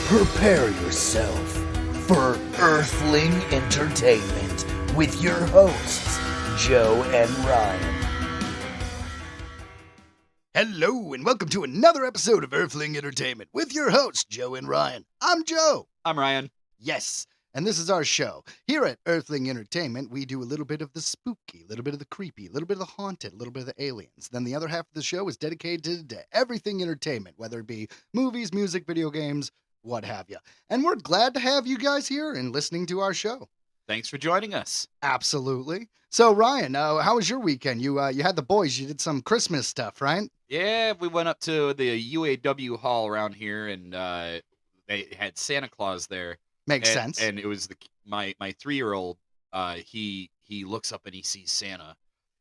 Prepare yourself for Earthling Entertainment with your hosts, Joe and Ryan. Hello, and welcome to another episode of Earthling Entertainment with your hosts, Joe and Ryan. I'm Joe. I'm Ryan. Yes, and this is our show. Here at Earthling Entertainment, we do a little bit of the spooky, a little bit of the creepy, a little bit of the haunted, a little bit of the aliens. Then the other half of the show is dedicated to everything entertainment, whether it be movies, music, video games, what have you. And we're glad to have you guys here and listening to our show. Thanks for joining us. Absolutely. So, Ryan, how was your weekend? You had the boys. You did some Christmas stuff, right? Yeah, we went up to the UAW hall around here, and they had Santa Claus there. Makes sense. And it was my 3-year-old. He looks up and he sees Santa,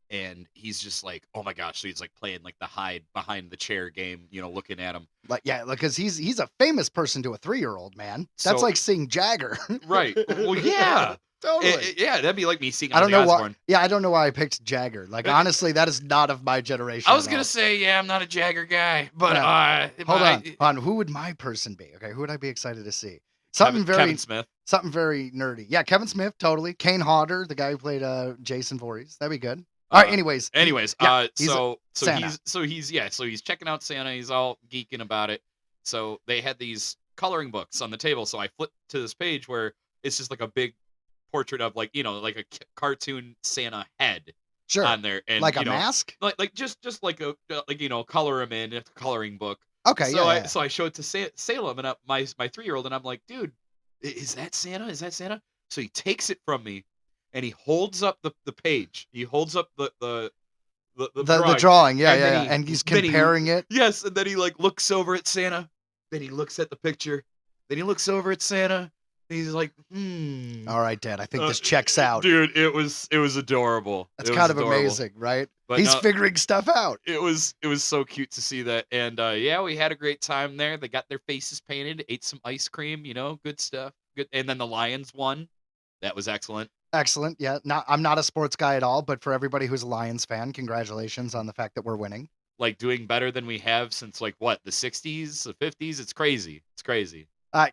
and he's just like, oh my gosh! So he's like playing like the hide behind the chair game, looking at him. Because he's a famous person to a 3-year-old, man. That's like seeing Jagger. Right. Well, yeah. Totally. Yeah, that'd be like me seeing. I don't know Osbourne. why. Yeah, I don't know why I picked Jagger. Like, honestly, that is not of my generation. I was gonna say, yeah, I'm not a Jagger guy, but hold on. Who would my person be? Okay, who would I be excited to see? Kevin Smith. Something very nerdy. Yeah, Kevin Smith, totally. Kane Hodder, the guy who played Jason Voorhees. That'd be good. All right. Anyways. Yeah, so he's checking out Santa. He's all geeking about it. So they had these coloring books on the table. So I flipped to this page where it's just like a big portrait of like a cartoon Santa head on there, and like a mask, like just like a color him in a coloring book. Okay. So I showed it to Salem and my 3-year-old, and I'm like, dude, is that Santa? Is that Santa? So he takes it from me, and he holds up the page. He holds up the drawing. And he's comparing it. Yes, and then he like looks over at Santa. Then he looks at the picture. Then he looks over at Santa. And he's like, All right, Dad. I think this checks out, dude. It was adorable. That's kind of amazing, right? But he's figuring stuff out. It was so cute to see that, and we had a great time there. They got their faces painted, ate some ice cream, good stuff. Good, and then the Lions won. That was excellent. Excellent. Yeah. I'm not a sports guy at all, but for everybody who's a Lions fan, congratulations on the fact that we're winning. Like doing better than we have since like what, the 60s, the 50s. It's crazy. It's crazy.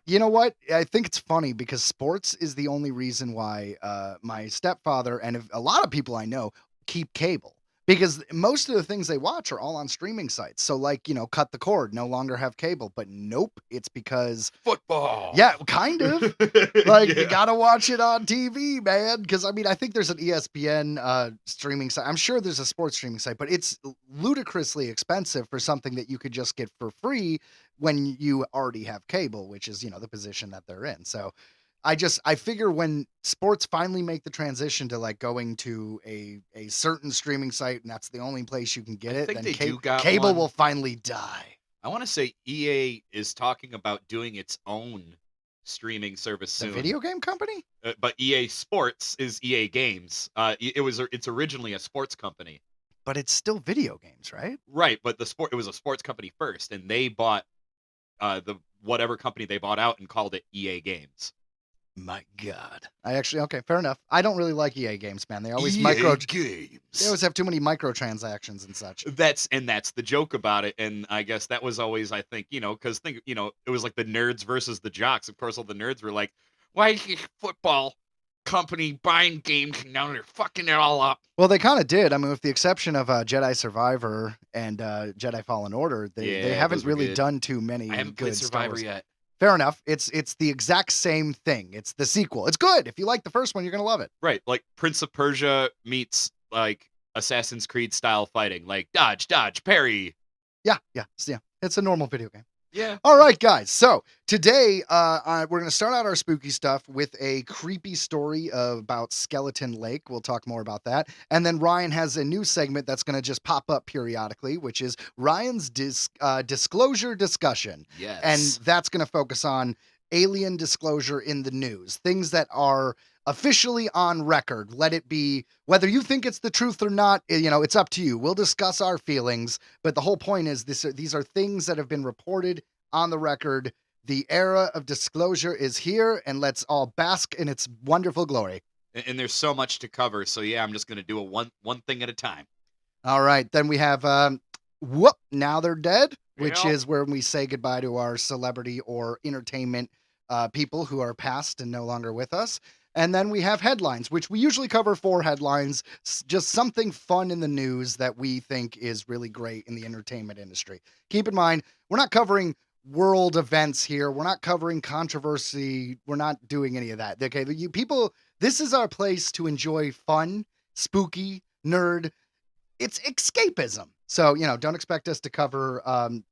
You know what? I think it's funny because sports is the only reason why my stepfather and a lot of people I know keep cable, because most of the things they watch are all on streaming sites. So like, cut the cord, no longer have cable. But nope, it's because football. Yeah, kind of. Like you got to watch it on TV, man. Because I think there's an ESPN streaming site. I'm sure there's a sports streaming site, but it's ludicrously expensive for something that you could just get for free when you already have cable, which is, the position that they're in. So I figure when sports finally make the transition to like going to a certain streaming site and that's the only place you can get it, then cable will finally die. I want to say EA is talking about doing its own streaming service soon. The video game company? But EA Sports is EA Games. It's originally a sports company. But it's still video games, right? Right, but it was a sports company first, and they bought the whatever company they bought out and called it EA Games. My God. Okay, fair enough. I don't really like EA games, man. They always games. They always have too many microtransactions and such. That's the joke about it. And I guess that was always, I think, because it was like the nerds versus the jocks. Of course, all the nerds were like, why is this football company buying games and now they're fucking it all up? Well, they kind of did. With the exception of Jedi Survivor and Jedi Fallen Order, they haven't really done too many. I haven't played Survivor yet. Fair enough. It's the exact same thing. It's the sequel. It's good. If you like the first one, you're going to love it. Right. Like Prince of Persia meets like Assassin's Creed style fighting. Like dodge, parry. Yeah. It's a normal video game. Yeah. All right, guys. So today we're going to start out our spooky stuff with a creepy story about Skeleton Lake. We'll talk more about that. And then Ryan has a new segment that's going to just pop up periodically, which is Ryan's disclosure discussion. Yes. And that's going to focus on alien disclosure in the news, things that are officially on record. Let it be, whether you think it's the truth or not, it's up to you. We'll discuss our feelings, but the whole point is these are things that have been reported on the record. The era of disclosure is here, and let's all bask in its wonderful glory. And there's so much to cover, so yeah, I'm just going to do one thing at a time. All right, then we have Now They're Dead, which Yep. is where we say goodbye to our celebrity or entertainment people who are past and no longer with us. And then we have headlines, which we usually cover 4 headlines, just something fun in the news that we think is really great in the entertainment industry. Keep in mind, we're not covering world events here. We're not covering controversy. We're not doing any of that. Okay, you people, this is our place to enjoy fun, spooky, nerd. It's escapism. So, don't expect us to cover an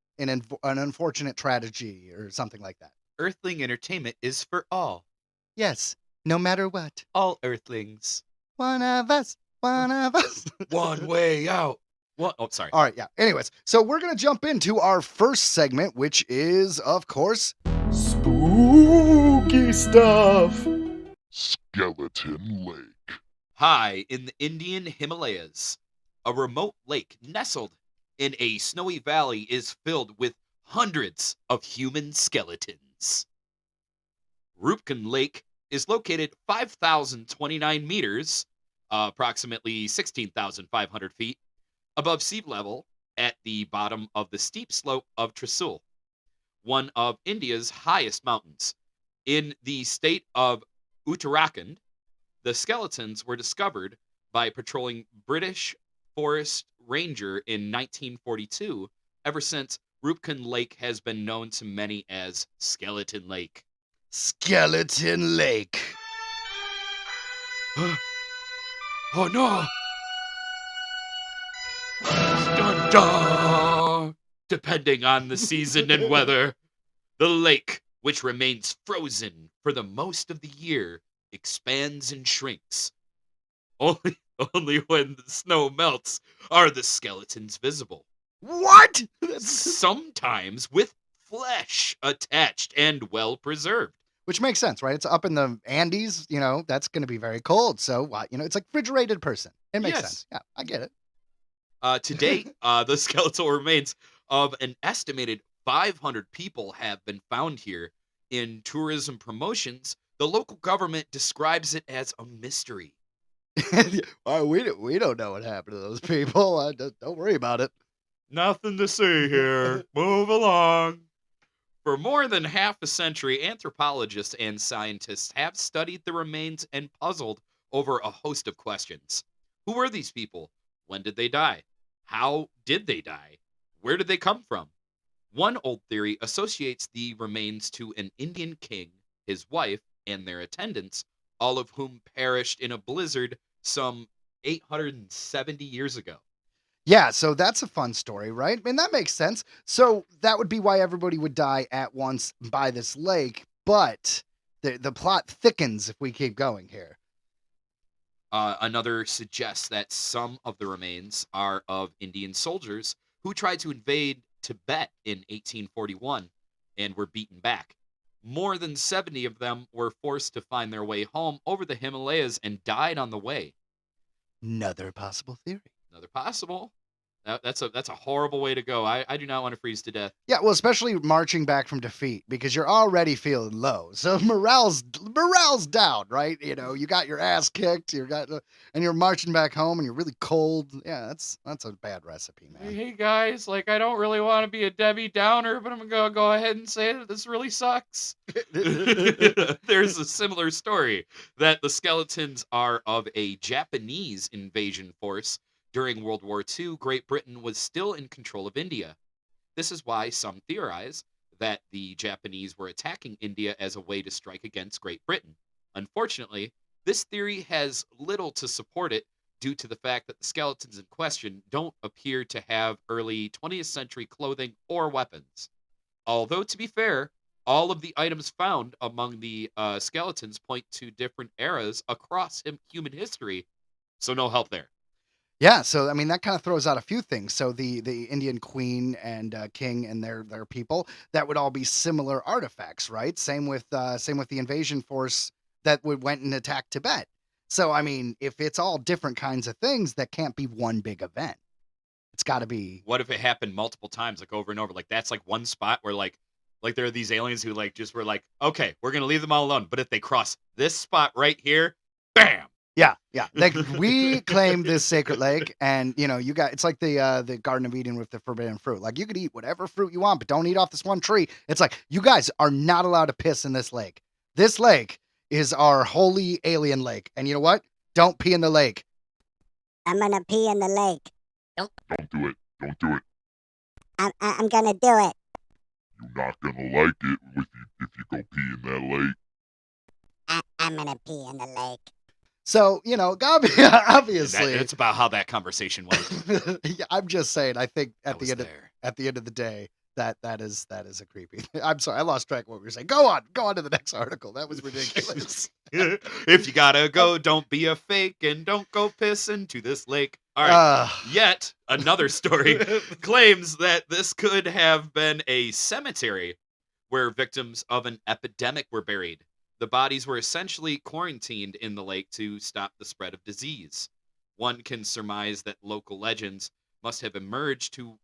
unfortunate tragedy or something like that. Earthling Entertainment is for all. Yes, no matter what. All Earthlings. One of us, one of us. One way out. What? Oh, sorry. All right, yeah. Anyways, so we're going to jump into our first segment, which is, of course, spooky stuff. Skeleton Lake. High in the Indian Himalayas, a remote lake nestled in a snowy valley is filled with hundreds of human skeletons. Rupkan Lake is located 5,029 meters, approximately 16,500 feet, above sea level at the bottom of the steep slope of Trisul, one of India's highest mountains. In the state of Uttarakhand, the skeletons were discovered by patrolling British Forest Ranger in 1942. Ever since, Rupkan Lake has been known to many as Skeleton Lake. Skeleton Lake. Oh no! Dun dun! Depending on the season and weather, the lake, which remains frozen for the most of the year, expands and shrinks. Only, only when the snow melts are the skeletons visible. What? Sometimes with flesh attached and well preserved. Which makes sense, right? It's up in the Andes, that's going to be very cold. So, it's like refrigerated person. It makes Yes. sense. Yeah, I get it. To date, the skeletal remains of an estimated 500 people have been found here. In tourism promotions, the local government describes it as a mystery. We don't know what happened to those people. Don't worry about it. Nothing to see here. Move along. For more than half a century, anthropologists and scientists have studied the remains and puzzled over a host of questions. Who were these people? When did they die? How did they die? Where did they come from? One old theory associates the remains to an Indian king, his wife, and their attendants, all of whom perished in a blizzard some 870 years ago. Yeah, so that's a fun story, right? And that makes sense. So that would be why everybody would die at once by this lake, but the plot thickens if we keep going here. Another suggests that some of the remains are of Indian soldiers who tried to invade Tibet in 1841 and were beaten back. More than 70 of them were forced to find their way home over the Himalayas and died on the way. Another possible theory. Another possible. That's a horrible way to go. I do not want to freeze to death. Yeah, well, especially marching back from defeat because you're already feeling low. So morale's down, right? You got your ass kicked, and you're marching back home and you're really cold. Yeah, that's a bad recipe, man. Hey guys, I don't really want to be a Debbie Downer, but I'm gonna go ahead and say that this really sucks. There's a similar story that the skeletons are of a Japanese invasion force. During World War II, Great Britain was still in control of India. This is why some theorize that the Japanese were attacking India as a way to strike against Great Britain. Unfortunately, this theory has little to support it due to the fact that the skeletons in question don't appear to have early 20th century clothing or weapons. Although, to be fair, all of the items found among the skeletons point to different eras across human history, so no help there. Yeah, so I mean that kind of throws out a few things. So the Indian queen and king and their people, that would all be similar artifacts, right? Same with the invasion force that went and attacked Tibet. So I mean, if it's all different kinds of things, that can't be one big event. It's got to be. What if it happened multiple times, over and over? That's one spot where there are these aliens who just were okay, we're gonna leave them all alone. But if they cross this spot right here, bam, Yeah, yeah. Like we claim this sacred lake, and you got it's like the Garden of Eden with the forbidden fruit. Like you could eat whatever fruit you want, but don't eat off this one tree. It's like you guys are not allowed to piss in this lake. This lake is our holy alien lake, and you know what? Don't pee in the lake. I'm gonna pee in the lake. Don't do it. Don't do it. I'm gonna do it. You're not gonna like it if you go pee in that lake. I'm gonna pee in the lake. So obviously, That's about how that conversation went. yeah, I'm just saying. I think I at the was end there. at the end of the day, that is a creepy. I'm sorry, I lost track of what we were saying. Go on to the next article. That was ridiculous. If you gotta go, don't be a fake and don't go piss into this lake. All right. Yet another story claims that this could have been a cemetery where victims of an epidemic were buried. The bodies were essentially quarantined in the lake to stop the spread of disease. One can surmise that local legends must have emerged to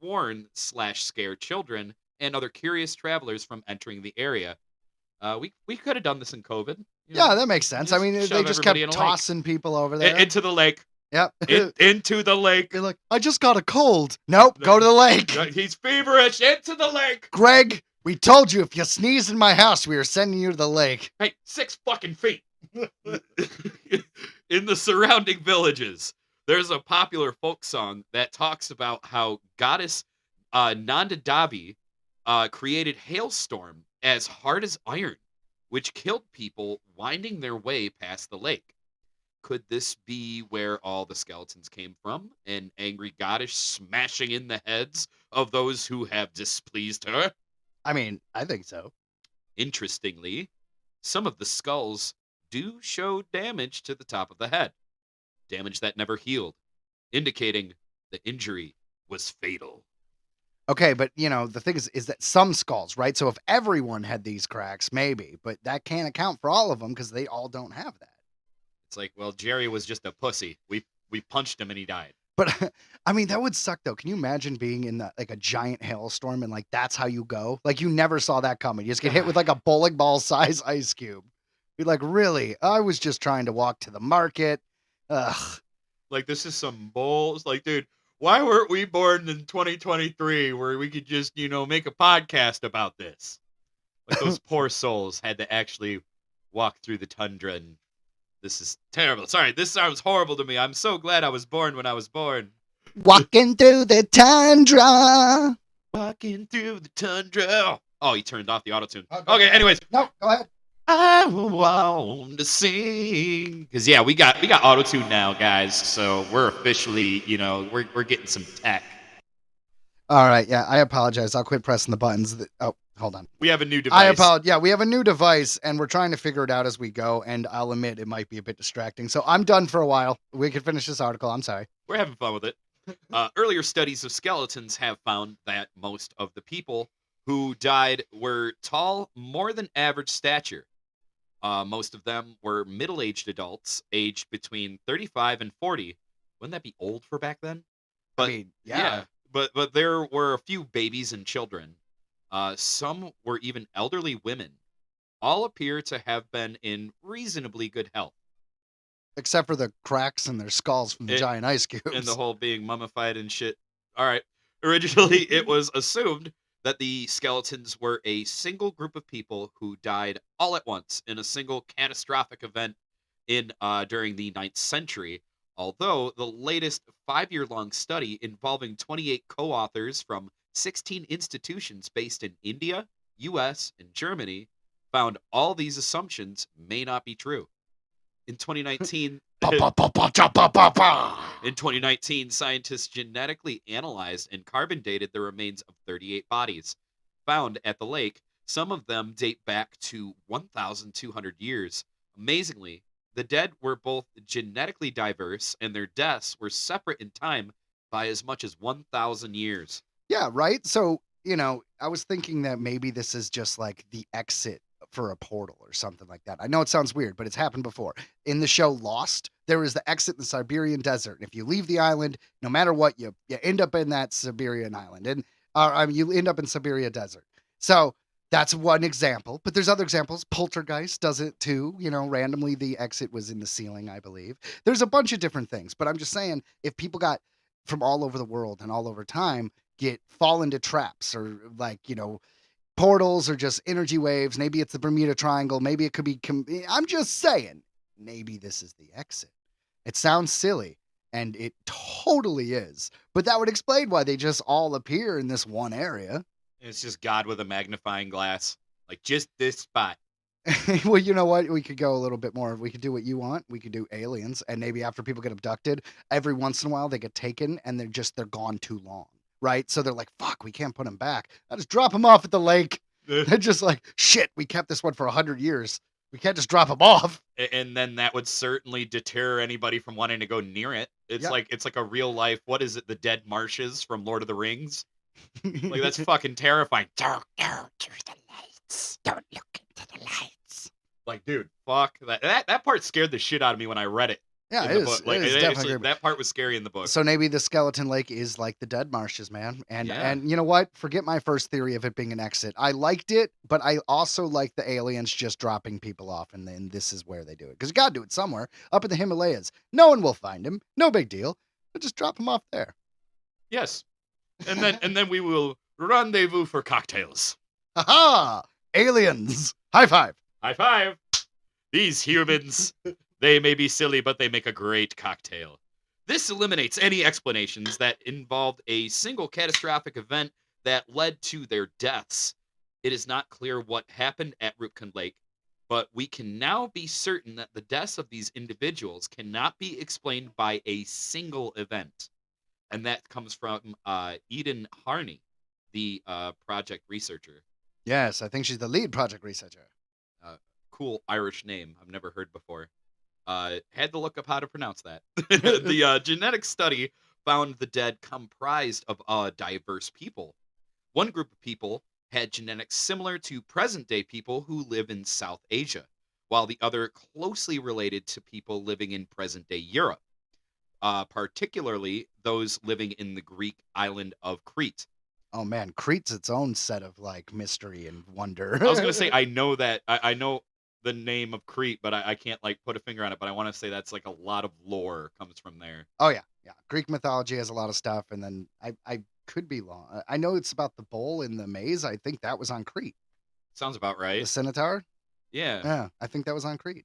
warn/scare children and other curious travelers from entering the area. We could have done this in COVID. Yeah, that makes sense. I mean, they shove just everybody kept in a lake. tossing people over there. Into the lake. Yep. Into the lake. You're like, I just got a cold. Nope, go to the lake. He's feverish. Into the lake. Greg, we told you if you sneeze in my house, we are sending you to the lake. Hey, 6 fucking feet. In the surrounding villages, there's a popular folk song that talks about how goddess Nanda Devi created hailstorm as hard as iron, which killed people winding their way past the lake. Could this be where all the skeletons came from? An angry goddess smashing in the heads of those who have displeased her? I mean, I think so. Interestingly, some of the skulls do show damage to the top of the head, damage that never healed, indicating the injury was fatal. Okay, but the thing is that some skulls, right? So if everyone had these cracks, maybe, but that can't account for all of them because they all don't have that. It's like, well, Jerry was just a pussy. We punched him and he died. But I mean, that would suck though. Can you imagine being in like a giant hailstorm and like that's how you go? Like you never saw that coming. You just get hit with like a bowling ball size ice cube. You're like, really? I was just trying to walk to the market. Ugh. Like this is some bulls. Like, dude, why weren't we born in 2023 where we could just, make a podcast about this? Like those poor souls had to actually walk through the tundra and this is terrible. Sorry, this sounds horrible to me. I'm so glad I was born when I was born. Walking through the tundra. Walking through the tundra. Oh, he turned off the autotune. Okay, anyways. No, go ahead. I want to sing. Because, yeah, we got autotune now, guys. So we're officially, we're getting some tech. All right, yeah, I apologize. I'll quit pressing the buttons. Oh, hold on. We have a new device. I apologize. Yeah, we have a new device, and we're trying to figure it out as we go, and I'll admit it might be a bit distracting. So I'm done for a while. We can finish this article. I'm sorry. We're having fun with it. Earlier studies of skeletons have found that most of the people who died were tall, more than average stature. Most of them were middle-aged adults, aged between 35 and 40. Wouldn't that be old for back then? But, I mean, yeah. But there were a few babies and children. Some were even elderly women. All appear to have been in reasonably good health. Except for the cracks in their skulls from the giant ice cubes. And the whole being mummified and shit. All right. Originally, it was assumed that the skeletons were a single group of people who died all at once in a single catastrophic event during the 9th century. Although the latest 5-year-long study involving 28 co-authors from 16 institutions based in India, US, and Germany found all these assumptions may not be true. In 2019, scientists genetically analyzed and carbon dated the remains of 38 bodies found at the lake. Some of them date back to 1,200 years. Amazingly, the dead were both genetically diverse and their deaths were separate in time by as much as 1,000 years. Yeah, right? So, I was thinking that maybe this is just like the exit for a portal or something like that. I know it sounds weird, but it's happened before. In the show Lost, there is the exit in the Siberian desert. And if you leave the island, no matter what, you end up in that Siberian island. And you end up in Siberia desert. So That's one example, but there's other examples. Poltergeist does it too. Randomly the exit was in the ceiling, I believe. There's a bunch of different things, but I'm just saying if people got from all over the world and all over time fall into traps or portals or just energy waves, maybe it's the Bermuda Triangle, maybe it could be I'm just saying, maybe this is the exit. It sounds silly, and it totally is, but that would explain why they just all appear in this one area. It's just God with a magnifying glass. Like, just this spot. Well, you know what? We could go a little bit more. We could do what you want. We could do aliens, and maybe after people get abducted, every once in a while they get taken, and they're gone too long, right? So they're like, fuck, we can't put them back. I'll just drop them off at the lake. They're just like, shit, we kept this one for 100 years. We can't just drop them off. And then that would certainly deter anybody from wanting to go near it. It's like a real life, what is it, the dead marshes from Lord of the Rings? Like, that's fucking terrifying. Don't go to the lights. Don't look into the lights. Like, dude, fuck that part scared the shit out of me when I read it. Yeah, it is. Book. Like, it is definitely that part was scary in the book. So maybe the skeleton lake is like the dead marshes, man. And you know what? Forget my first theory of it being an exit. I liked it, but I also like the aliens just dropping people off, and then this is where they do it. Because you got to do it somewhere up in the Himalayas. No one will find him. No big deal. But just drop him off there. Yes. And then we will rendezvous for cocktails. Ha-ha! Aliens! High five! High five! These humans, they may be silly, but they make a great cocktail. This eliminates any explanations that involved a single catastrophic event that led to their deaths. It is not clear what happened at Rupcan Lake, but we can now be certain that the deaths of these individuals cannot be explained by a single event. And that comes from Eden Harney, the project researcher. Yes, I think she's the lead project researcher. Cool Irish name I've never heard before. Had to look up how to pronounce that. The genetic study found the dead comprised of diverse people. One group of people had genetics similar to present-day people who live in South Asia, while the other closely related to people living in present-day Europe. Particularly those living in the Greek island of Crete. Oh man, Crete's its own set of like mystery and wonder. I was gonna say I know that I know the name of Crete, but I can't like put a finger on it. But I want to say that's like a lot of lore comes from there. Oh yeah. Greek mythology has a lot of stuff, and then I could be wrong. I know it's about the bull in the maze. I think that was on Crete. Sounds about right. The Centaur. Yeah. Yeah, I think that was on Crete.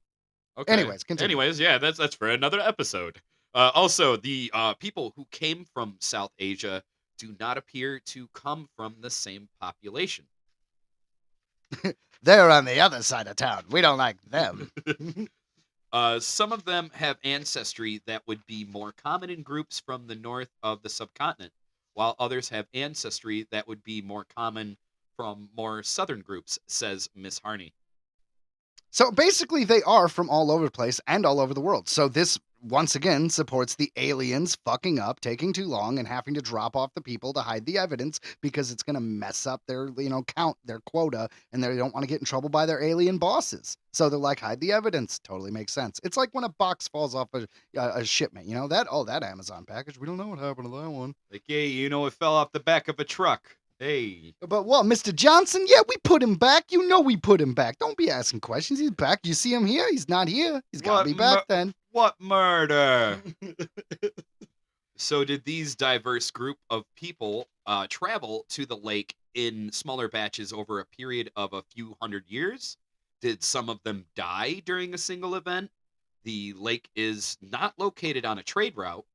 Okay. Anyways, continue. Yeah, that's for another episode. Also, the people who came from South Asia do not appear to come from the same population. They're on the other side of town. We don't like them. Some of them have ancestry that would be more common in groups from the north of the subcontinent, while others have ancestry that would be more common from more southern groups, says Miss Harney. So basically, they are from all over the place and all over the world. So this, once again, supports the aliens fucking up, taking too long, and having to drop off the people to hide the evidence because it's going to mess up their, count, their quota, and they don't want to get in trouble by their alien bosses. So they're like, hide the evidence. Totally makes sense. It's like when a box falls off a shipment, that Amazon package. We don't know what happened to that one. Like, hey, it fell off the back of a truck. Hey. But what, Mr. Johnson? Yeah, we put him back. We put him back. Don't be asking questions. He's back. You see him here? He's not here. He's got to be back then. What murder? So did these diverse group of people travel to the lake in smaller batches over a period of a few hundred years? Did some of them die during a single event? The lake is not located on a trade route.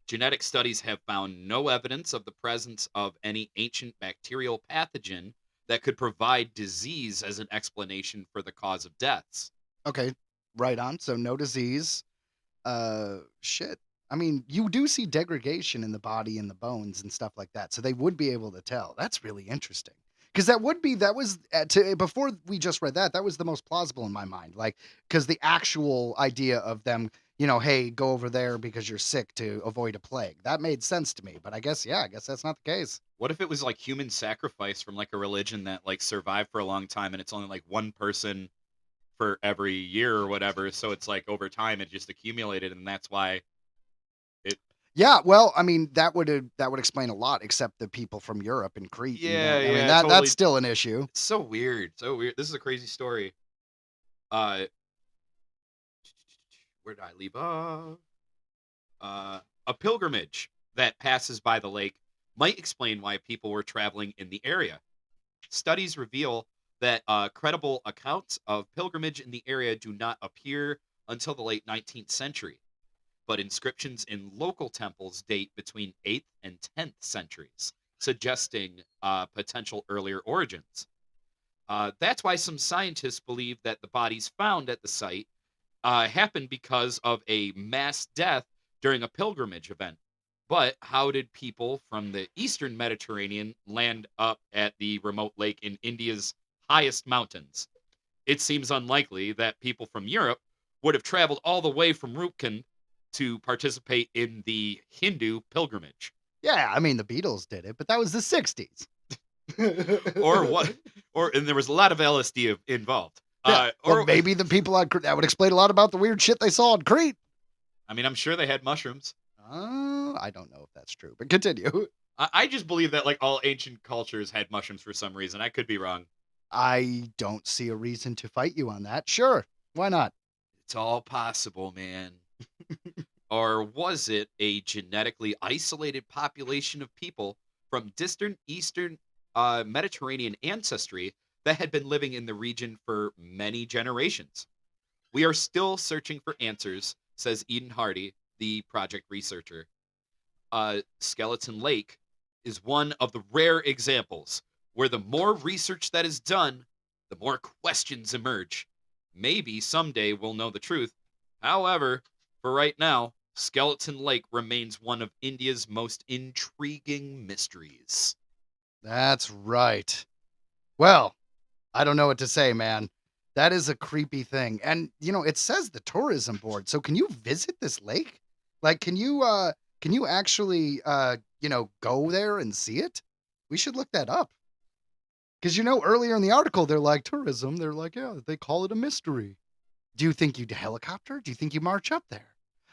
Genetic studies have found no evidence of the presence of any ancient bacterial pathogen that could provide disease as an explanation for the cause of deaths. Okay, right on. So no disease. Shit. I mean, you do see degradation in the body and the bones and stuff like that. So they would be able to tell. That's really interesting. Because before we just read that was the most plausible in my mind. Like, because the actual idea of them, hey, go over there because you're sick to avoid a plague. That made sense to me. But I guess that's not the case. What if it was like human sacrifice from like a religion that like survived for a long time and it's only like one person for every year or whatever? So it's like over time it just accumulated and that's why Yeah, well, I mean, that would explain a lot, except the people from Europe and Crete. Yeah, I mean, yeah, that's totally. still an issue. It's so weird. So weird. This is a crazy story. Uh, where did I leave off? A pilgrimage that passes by the lake might explain why people were traveling in the area. Studies reveal that credible accounts of pilgrimage in the area do not appear until the late 19th century, but inscriptions in local temples date between 8th and 10th centuries, suggesting potential earlier origins. That's why some scientists believe that the bodies found at the site happened because of a mass death during a pilgrimage event. But how did people from the eastern Mediterranean land up at the remote lake in India's highest mountains? It seems unlikely that people from Europe would have traveled all the way from Rupkin to participate in the Hindu pilgrimage. Yeah, I mean, the Beatles did it, but that was the 60s. Or what? And there was a lot of LSD involved. Yeah, or maybe the people on Crete, that would explain a lot about the weird shit they saw on Crete. I mean, I'm sure they had mushrooms. I don't know if that's true, but continue. I just believe that like all ancient cultures had mushrooms for some reason. I could be wrong. I don't see a reason to fight you on that. Sure, why not? It's all possible, man. Or was it a genetically isolated population of people from distant eastern Mediterranean ancestry that had been living in the region for many generations? We are still searching for answers, says Eden Hardy, the project researcher. Skeleton Lake is one of the rare examples where the more research that is done, the more questions emerge. Maybe someday we'll know the truth. However, for right now, Skeleton Lake remains one of India's most intriguing mysteries. That's right. Well, I don't know what to say, man. That is a creepy thing. And it says the tourism board. So can you visit this lake? Like can you actually go there and see it? We should look that up. Cuz earlier in the article they're like tourism, they're like, yeah, they call it a mystery. Do you think you'd helicopter? Do you think you march up there?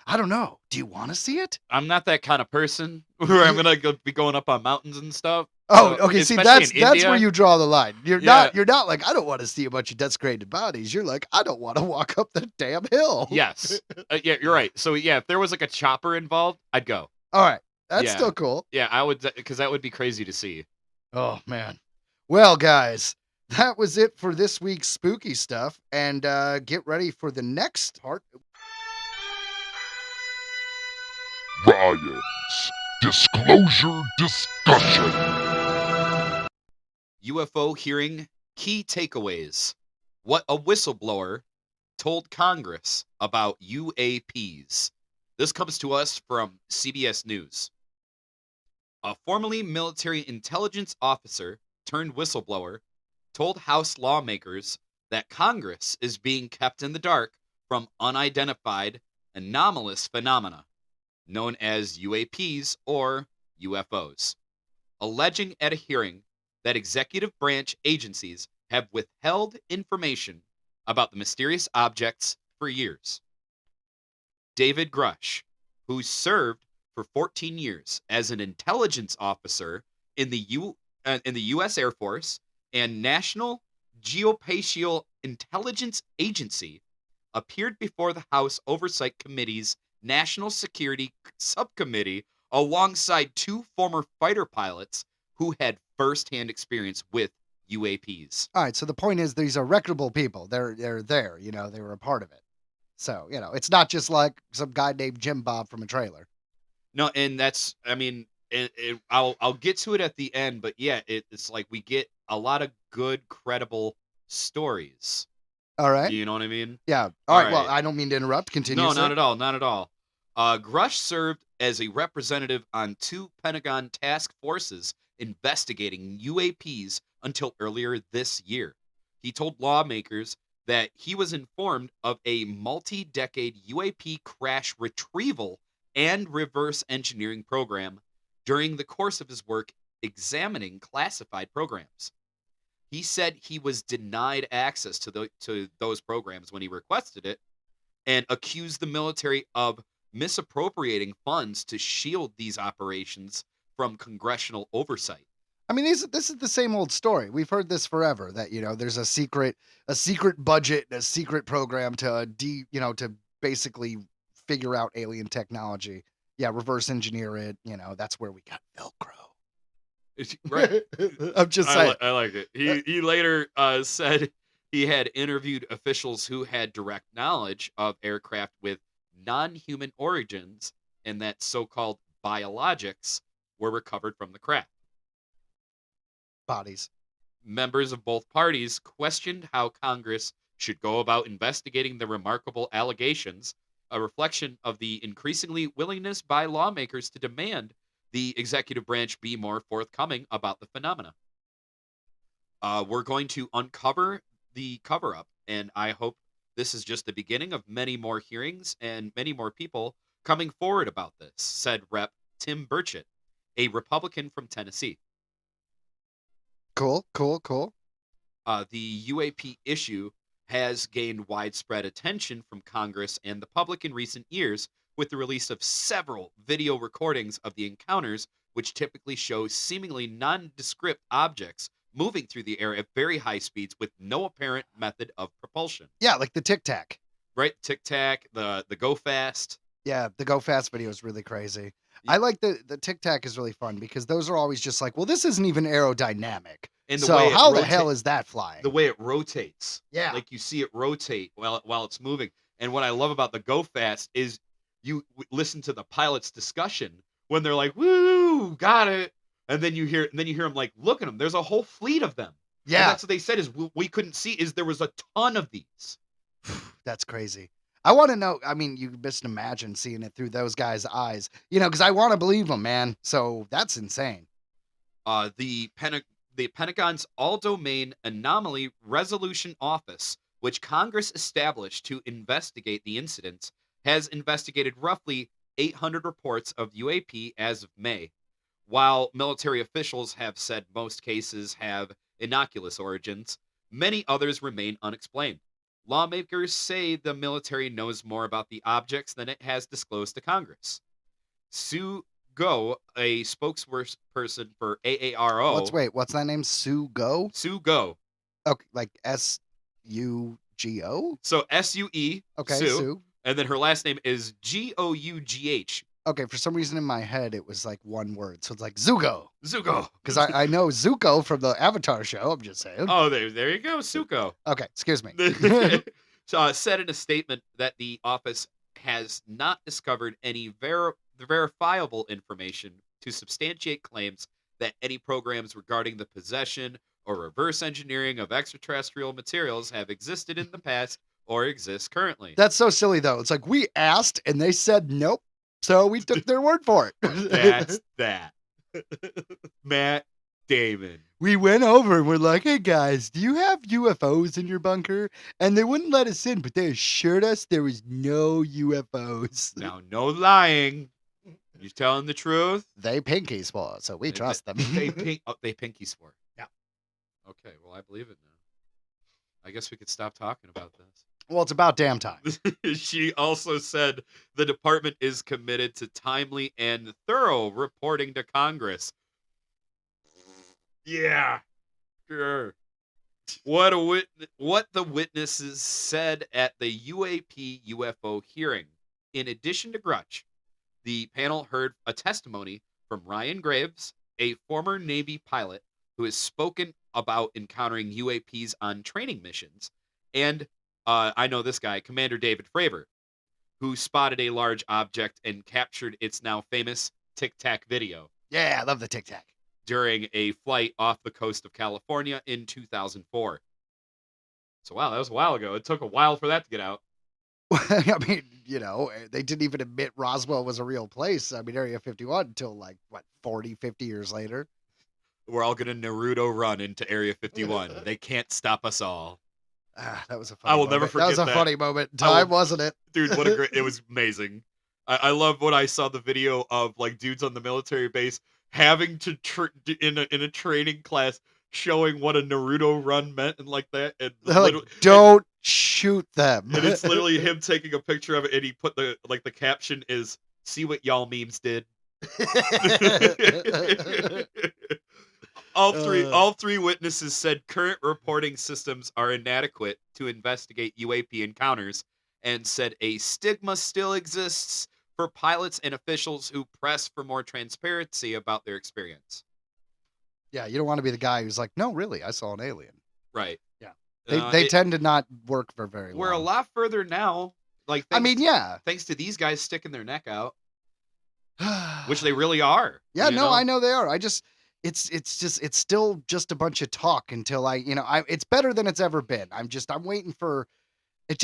I don't know. Do you want to see it? I'm not that kind of person where I'm gonna be going up on mountains and stuff. Oh, So, okay. See, especially in that's India. where you draw the line. You're Yeah. not like, I don't want to see a bunch of desecrated bodies. You're like, I don't want to walk up the damn hill. Yes. Yeah, you're right. So yeah, if there was like a chopper involved, I'd go. All right. That's Yeah. still cool. Yeah, I would, because that would be crazy to see. Oh man. Well, guys, that was it for this week's spooky stuff. And get ready for the next part. Ryan's Disclosure Discussion. UFO hearing key takeaways. What a whistleblower told Congress about UAPs. This comes to us from CBS News. A formerly military intelligence officer turned whistleblower told House lawmakers that Congress is being kept in the dark from unidentified anomalous phenomena known as UAPs or UFOs, alleging at a hearing that executive branch agencies have withheld information about the mysterious objects for years. David Grush, who served for 14 years as an intelligence officer in the U.S. Air Force and National Geospatial Intelligence Agency, appeared before the House Oversight Committee's National Security Subcommittee alongside two former fighter pilots who had firsthand experience with UAPs. All right. So the point is, these are reputable people. They're there. They were a part of it. So it's not just like some guy named Jim Bob from a trailer. No, and that's, I mean, I'll get to it at the end, but yeah, it's like we get a lot of good, credible stories. All right. You know what I mean? Yeah. All right. Well, right. I don't mean to interrupt. Continue. No, sir. not at all. Not at all. Grush served as a representative on two Pentagon task forces investigating UAPs until earlier this year. He told lawmakers that he was informed of a multi-decade UAP crash retrieval and reverse engineering program during the course of his work examining classified programs. He said he was denied access to those programs when he requested it and accused the military of misappropriating funds to shield these operations from congressional oversight. I mean, this is the same old story. We've heard this forever, that, there's a secret budget, a secret program to to basically figure out alien technology. Yeah, reverse engineer it. That's where we got Velcro. Right. I'm just saying. I like it. He later said he had interviewed officials who had direct knowledge of aircraft with non-human origins, and that so-called biologics were recovered from the craft. Bodies. Members of both parties questioned how Congress should go about investigating the remarkable allegations, a reflection of the increasingly willingness by lawmakers to demand the executive branch be more forthcoming about the phenomena. We're going to uncover the cover-up, and I hope this is just the beginning of many more hearings and many more people coming forward about this, said Rep. Tim Burchett, a Republican from Tennessee. Cool. The UAP issue has gained widespread attention from Congress and the public in recent years, with the release of several video recordings of the encounters, which typically show seemingly nondescript objects moving through the air at very high speeds with no apparent method of propulsion. Yeah, like the Tic Tac. Right? Tic Tac, the Go Fast. Yeah, the Go Fast video is really crazy. I like the Tic Tac is really fun because those are always just like, well, this isn't even aerodynamic. And so how the hell is that flying? The way it rotates. Yeah. Like you see it rotate while it's moving. And what I love about the Go Fast is you listen to the pilot's discussion when they're like, "Woo, got it," and then you hear them like, "Look at them. There's a whole fleet of them." Yeah, and that's what they said is we couldn't see is there was a ton of these. That's crazy. I want to know. I mean, you just imagine seeing it through those guys' eyes, because I want to believe them, man. So that's insane. The Pentagon's All-Domain Anomaly Resolution Office, which Congress established to investigate the incidents, has investigated roughly 800 reports of UAP as of May. While military officials have said most cases have innocuous origins, many others remain unexplained. Lawmakers say the military knows more about the objects than it has disclosed to Congress. Sue Go, a spokesperson for AARO. What's that name? Sue Go? Sue Go. Okay, like SUGO? So SUE. Okay, Sue. And then her last name is GOUGH. Okay, for some reason in my head it was like one word, so it's like Zugo. Zuko. Because I know Zuko from the Avatar show. I'm just saying. Oh, there you go, Zuko. Okay, excuse me. Said in a statement that the office has not discovered any verifiable information to substantiate claims that any programs regarding the possession or reverse engineering of extraterrestrial materials have existed in the past or exist currently. That's so silly, though. It's like we asked and they said nope, so we took their word for it. That's that. Matt Damon. We went over and we're like, hey guys, do you have UFOs in your bunker? And they wouldn't let us in, but they assured us there was no UFOs. Now, no lying. You telling the truth? They pinky swore, so we trust them. They pinky swore. Yeah. Okay, well, I believe it now. I guess we could stop talking about this. Well, it's about damn time. She also said the department is committed to timely and thorough reporting to Congress. Yeah, sure. What the witnesses said at the UAP UFO hearing. In addition to Grutch, the panel heard a testimony from Ryan Graves, a former Navy pilot who has spoken about encountering UAPs on training missions, and I know this guy, Commander David Fravor, who spotted a large object and captured its now famous Tic Tac video. Yeah, I love the Tic Tac. During a flight off the coast of California in 2004. So, wow, that was a while ago. It took a while for that to get out. I mean, they didn't even admit Roswell was a real place. I mean, Area 51 until 40, 50 years later. We're all going to Naruto run into Area 51. They can't stop us all. That was a funny I will moment. never forget that. That was a funny moment in time, wasn't it? Dude, it was amazing. I love when I saw the video of dudes on the military base having to in a training class showing what a Naruto run meant and like that. And don't shoot them. And it's literally him taking a picture of it, and he put the caption is, "See what y'all memes did." All three witnesses said current reporting systems are inadequate to investigate UAP encounters, and said a stigma still exists for pilots and officials who press for more transparency about their experience. Yeah, you don't want to be the guy who's like, no, really, I saw an alien. Right. Yeah. They tend to not work for very long. We're a lot further now. Like, thanks to these guys sticking their neck out, which they really are. Yeah, no, I know they are. It's still just a bunch of talk until it's better than it's ever been. I'm waiting for it.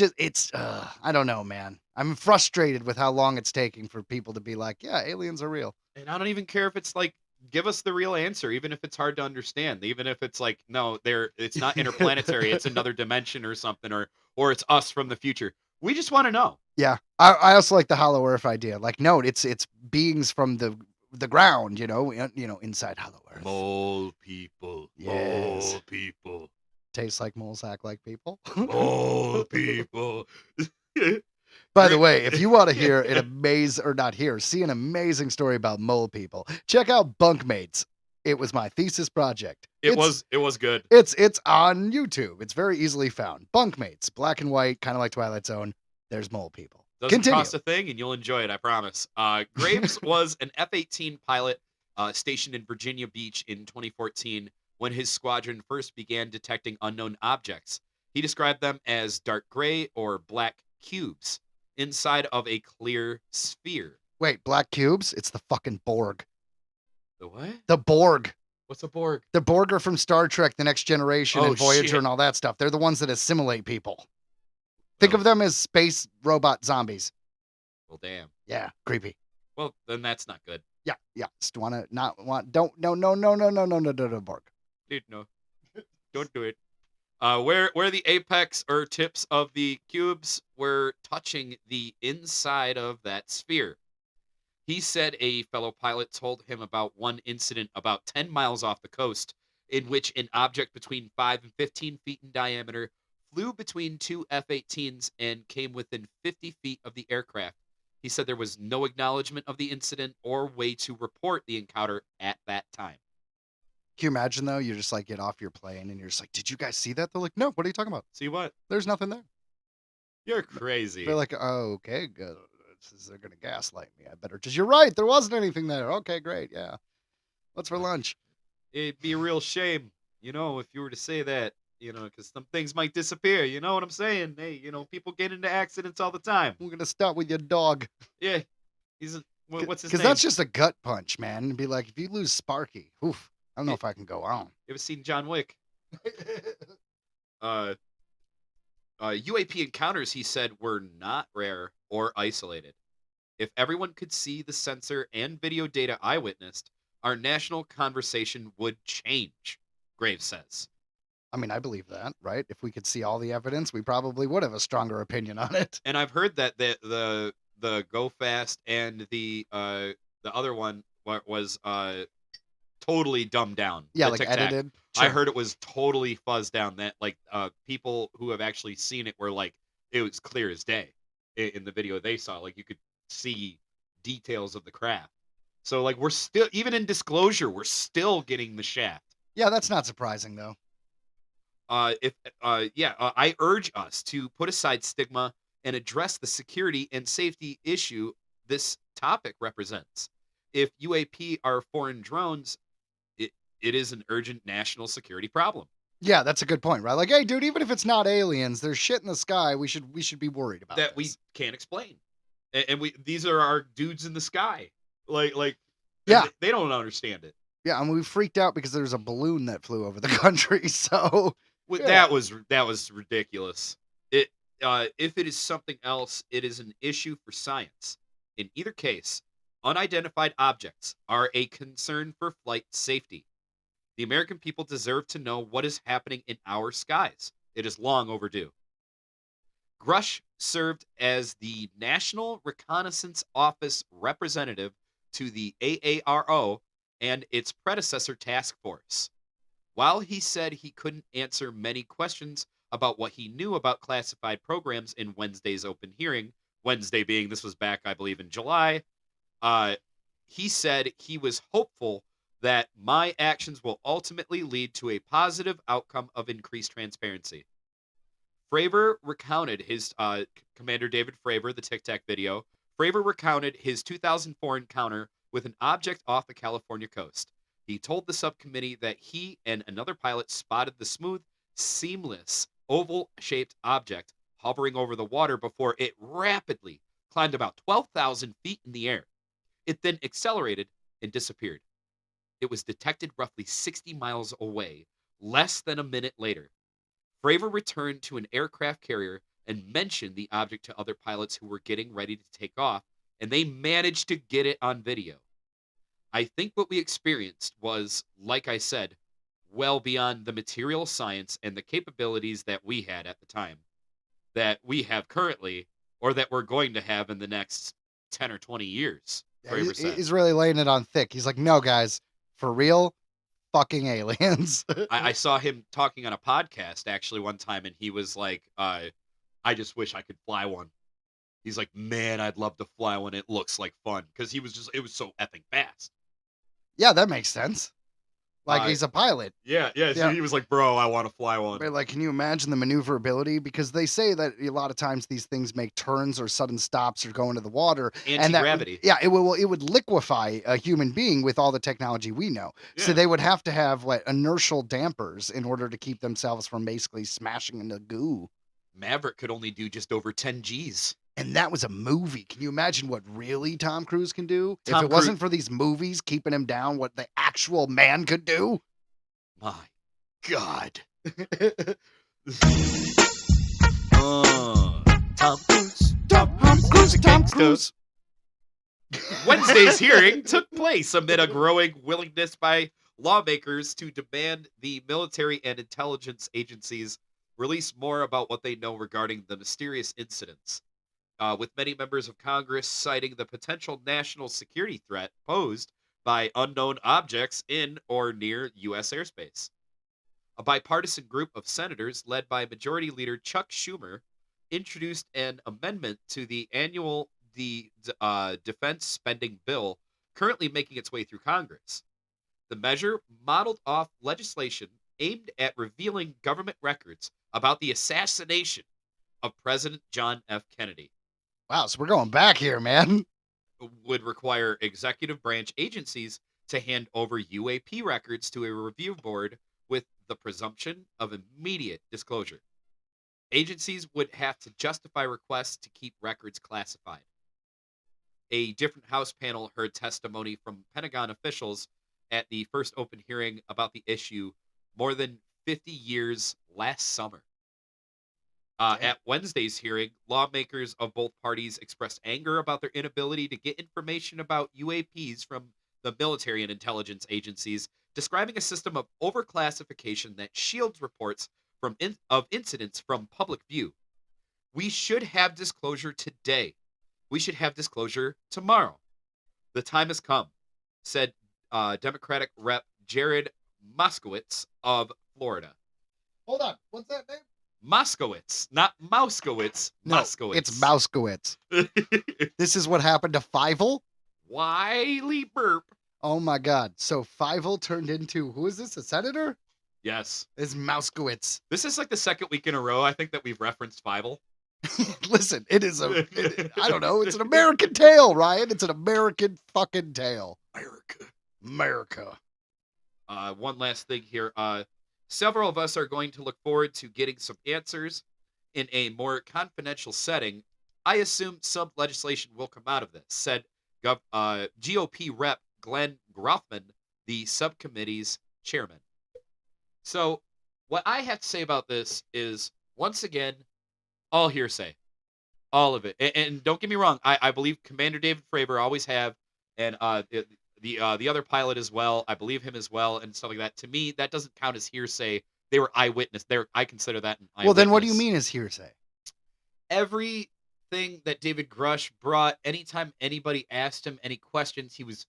I don't know, man. I'm frustrated with how long it's taking for people to be like, yeah, aliens are real. And I don't even care if it's like, give us the real answer, even if it's hard to understand, even if it's like, no, it's not interplanetary, it's another dimension or something, or it's us from the future. We just want to know. Yeah, I also like the Hollow Earth idea. Like, no, it's beings from the ground, inside Hollow Earth. Mole people. Yes. Mole people. Tastes like moles, act like people. Mole people. By the way, if you want to hear see an amazing story about mole people, check out Bunkmates. It was my thesis project. It was good. It's on YouTube. It's very easily found. Bunkmates, black and white, kind of like Twilight Zone. There's mole people. Doesn't cost a thing, and you'll enjoy it, I promise. Graves was an F-18 pilot stationed in Virginia Beach in 2014 when his squadron first began detecting unknown objects. He described them as dark gray or black cubes inside of a clear sphere. Wait, black cubes? It's the fucking Borg. The what? The Borg. What's a Borg? The Borg are from Star Trek, The Next Generation, and Voyager, shit. and all that stuff. They're the ones that assimilate people. Think of them as space robot zombies. Well, damn. Yeah, creepy. Well, then that's not good. Yeah. Just don't, Borg. Dude, no. Don't do it. Where the apex or tips of the cubes were touching the inside of that sphere. He said a fellow pilot told him about one incident about 10 miles off the coast in which an object between 5 and 15 feet in diameter flew between two F-18s and came within 50 feet of the aircraft. He said there was no acknowledgement of the incident or way to report the encounter at that time. Can you imagine, though? You just get off your plane and you're just like, did you guys see that? They're like, no, what are you talking about? See what? There's nothing there. You're crazy. They're like, oh, okay, good. They're going to gaslight me. I better just, you're right. There wasn't anything there. Okay, great. Yeah. What's for lunch? It'd be a real shame, if you were to say that, because some things might disappear. You know what I'm saying? Hey, people get into accidents all the time. We're going to start with your dog. Yeah. What's his name? Because that's just a gut punch, man. And be like, if you lose Sparky, oof, I don't know if I can go on. You ever seen John Wick? UAP encounters, he said, were not rare or isolated. If everyone could see the sensor and video data I witnessed, our national conversation would change, Graves says. I mean, I believe that, right? If we could see all the evidence, we probably would have a stronger opinion on it. And I've heard that the Go Fast and the other one was totally dumbed down. Yeah, like edited. Sure. I heard it was totally fuzzed down. That people who have actually seen it were like, it was clear as day in the video they saw. Like, you could see details of the craft. So we're still, even in disclosure, we're still getting the shaft. Yeah, that's not surprising though. I urge us to put aside stigma and address the security and safety issue this topic represents. If UAP are foreign drones, it is an urgent national security problem. Yeah, that's a good point, right? Like, hey, dude, even if it's not aliens, there's shit in the sky. We should be worried about that. We can't explain, and these are our dudes in the sky. Yeah, they don't understand it. Yeah, and we freaked out because there's a balloon that flew over the country. So yeah. that was ridiculous. If it is something else, it is an issue for science. In either case, unidentified objects are a concern for flight safety. The American people deserve to know what is happening in our skies. It is long overdue. Grush served as the National Reconnaissance Office representative to the AARO and its predecessor task force. While he said he couldn't answer many questions about what he knew about classified programs in Wednesday's open hearing. Wednesday being, this was back, I believe, in July. He said he was hopeful that my actions will ultimately lead to a positive outcome of increased transparency. Fravor recounted his Commander David Fravor, the Tic Tac video. Fravor recounted his 2004 encounter with an object off the California coast. He told the subcommittee that he and another pilot spotted the smooth, seamless, oval-shaped object hovering over the water before it rapidly climbed about 12,000 feet in the air. It then accelerated and disappeared. It was detected roughly 60 miles away, less than a minute later. Fravor returned to an aircraft carrier and mentioned the object to other pilots who were getting ready to take off, and they managed to get it on video. I think what we experienced was, like I said, well beyond the material science and the capabilities that we had at the time, that we have currently, or that we're going to have in the next 10 or 20 years. Yeah, he's really laying it on thick. He's like, no, guys, for real, fucking aliens. I saw him talking on a podcast actually one time, and he was like, I just wish I could fly one. He's like, man, I'd love to fly one. It looks like fun. Because it was so effing fast. Yeah, that makes sense. Like, he's a pilot. Yeah. So he was like, bro, I want to fly one. But, like, can you imagine the maneuverability? Because they say that a lot of times these things make turns or sudden stops or go into the water. Anti-gravity. It would liquefy a human being with all the technology we know. Yeah. So they would have to have, inertial dampers in order to keep themselves from basically smashing into goo. Maverick could only do just over 10 Gs. And that was a movie. Can you imagine what really Tom Cruise can do? Tom If it wasn't for these movies keeping him down, what the actual man could do? My God. Tom Cruise. Wednesday's hearing took place amid a growing willingness by lawmakers to demand the military and intelligence agencies release more about what they know regarding the mysterious incidents. With many members of Congress citing the potential national security threat posed by unknown objects in or near U.S. airspace. A bipartisan group of senators led by Majority Leader Chuck Schumer introduced an amendment to the annual defense spending bill currently making its way through Congress. The measure modeled off legislation aimed at revealing government records about the assassination of President John F. Kennedy. Wow, so we're going back here, man. Would require executive branch agencies to hand over UAP records to a review board with the presumption of immediate disclosure. Agencies would have to justify requests to keep records classified. A different House panel heard testimony from Pentagon officials at the first open hearing about the issue more than 50 years last summer. At Wednesday's hearing, lawmakers of both parties expressed anger about their inability to get information about UAPs from the military and intelligence agencies, describing a system of overclassification that shields reports of incidents from public view. We should have disclosure today. We should have disclosure tomorrow. The time has come, said Democratic Rep. Jared Moskowitz of Florida. Hold on. What's that name? Moskowitz, not Mouskowitz. No, Moskowitz. it's Mouskowitz. This is what happened to Fievel? Wiley burp. Oh my God. So Fievel turned into, who is this, a senator? Yes. It's Mouskowitz. This is like the second week in a row, I think, that we've referenced Fievel. Listen, I don't know. It's an American tale, Ryan. It's an American fucking tale. America. One last thing here. Several of us are going to look forward to getting some answers in a more confidential setting. I assume some legislation will come out of this, said GOP Rep. Glenn Grothman, the subcommittee's chairman. So what I have to say about this is, once again, all hearsay. All of it. And don't get me wrong, I believe Commander David Fravor always have, and the other pilot as well. I believe him as well, and stuff like that. To me, that doesn't count as hearsay. They were eyewitness. I consider that an eyewitness. Well, then what do you mean is hearsay? Everything that David Grush brought, anytime anybody asked him any questions, he was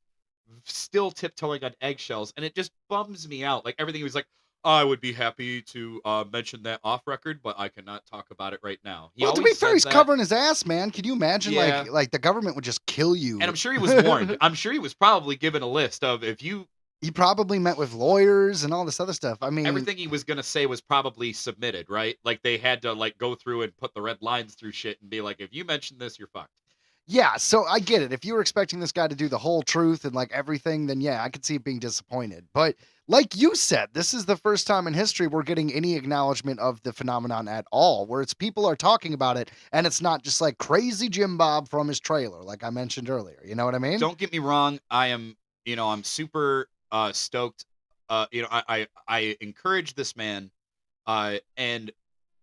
still tiptoeing on eggshells, and it just bums me out. Like everything, he was like, I would be happy to mention that off record, but I cannot talk about it right now. He Well, to be always fair, said he's that, covering his ass, man. Could you imagine, Yeah. like the government would just kill you? and I'm sure he was warned. I'm sure he was probably given a list of if you He probably met with lawyers and all this other stuff. I mean, everything he was gonna say was probably submitted, right? Like they had to like go through and put the red lines through shit and be like, if you mention this, you're fucked. yeah. So I get it. If you were expecting this guy to do the whole truth and like everything, then yeah, I could see it being disappointed. But like you said, this is the first time in history we're getting any acknowledgement of the phenomenon at all, where it's people are talking about it, and it's not just like crazy Jim Bob from his trailer, like I mentioned earlier. You know what I mean? Don't get me wrong. I am, I'm super stoked. I encourage this man. And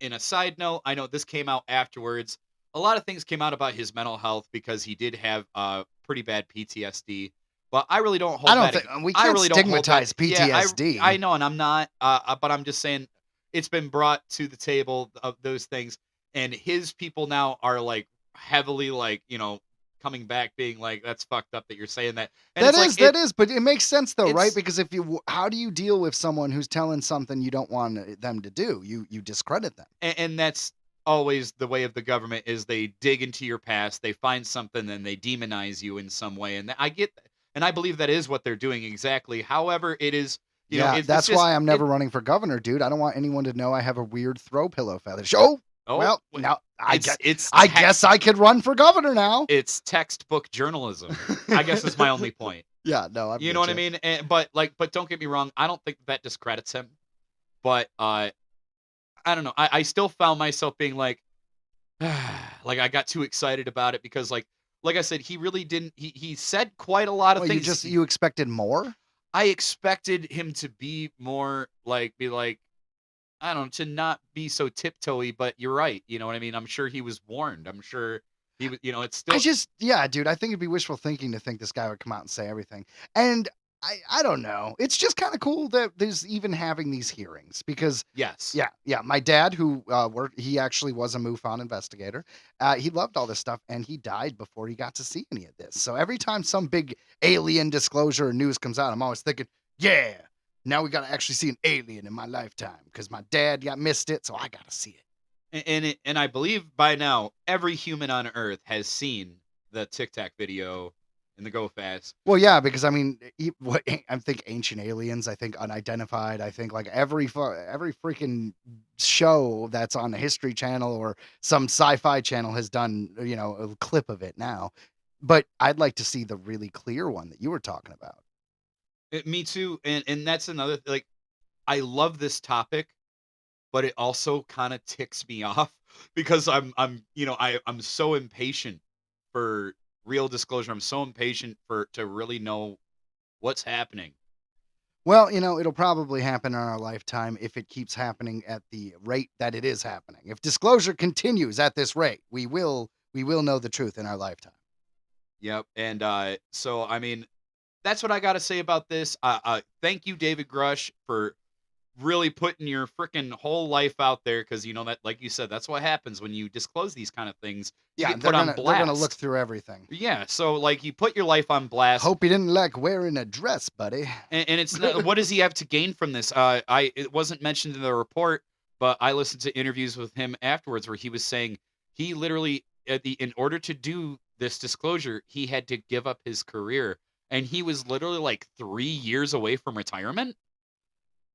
in a side note, I know this came out afterwards. A lot of things came out about his mental health because he did have pretty bad PTSD. But I really don't hold I don't that. think we I can't really don't hold stigmatize that. Yeah, PTSD. I know, and I'm not. But I'm just saying, it's been brought to the table of those things, and his people now are like heavily like coming back, being like, "That's fucked up that you're saying that." And That is, but it makes sense though, right? it's- Because how do you deal with someone who's telling something you don't want them to do? You discredit them. and that's always the way of the government is they dig into your past, they find something, and they demonize you in some way. And I get that, and I believe that is what they're doing exactly. However, it is, That's why I'm never running for governor, dude. I don't want anyone to know I have a weird throw pillow fetish. Oh, well, now I guess I could run for governor now. It's textbook journalism, I guess, is my only point. Yeah, no, You know what I mean? But don't get me wrong. I don't think that discredits him. But I don't know. I still found myself being like, like I got too excited about it because like I said, he really didn't. He said quite a lot of Well, things. you expected more? I expected him to be more be like, I don't know, to not be so tiptoey. But you're right. You know what I mean? I'm sure he was warned. I'm sure he was. It's still. Yeah, dude. I think it'd be wishful thinking to think this guy would come out and say everything. And I don't know. It's just kind of cool that there's even having these hearings because Yes. yeah. My dad, who he actually was a MUFON investigator. He loved all this stuff, and he died before he got to see any of this. So every time some big alien disclosure or news comes out, I'm always thinking, yeah, now we got to actually see an alien in my lifetime because my dad missed it, so I got to see it. And I believe by now every human on Earth has seen the Tic Tac video in the Go Fast. Well, yeah, because I mean, I think Ancient Aliens, I think Unidentified, I think like every freaking show that's on the History Channel or some sci-fi channel has done, a clip of it now. But I'd like to see the really clear one that you were talking about. Me too, and that's another like, I love this topic, but it also kind of ticks me off because I'm so impatient for real disclosure. I'm so impatient to really know what's happening. Well, it'll probably happen in our lifetime if it keeps happening at the rate that it is happening. If disclosure continues at this rate, we will know the truth in our lifetime. Yep, and so I mean, that's what I got to say about this. Thank you, David Grush, for really putting your freaking whole life out there, because that, like you said, that's what happens when you disclose these kind of things. You get put on blast. They're gonna look through everything. Yeah, so like you put your life on blast. Hope you didn't like wearing a dress, buddy. And it's what does he have to gain from this? It wasn't mentioned in the report, but I listened to interviews with him afterwards where he was saying he literally in order to do this disclosure, he had to give up his career, and he was literally like 3 years away from retirement.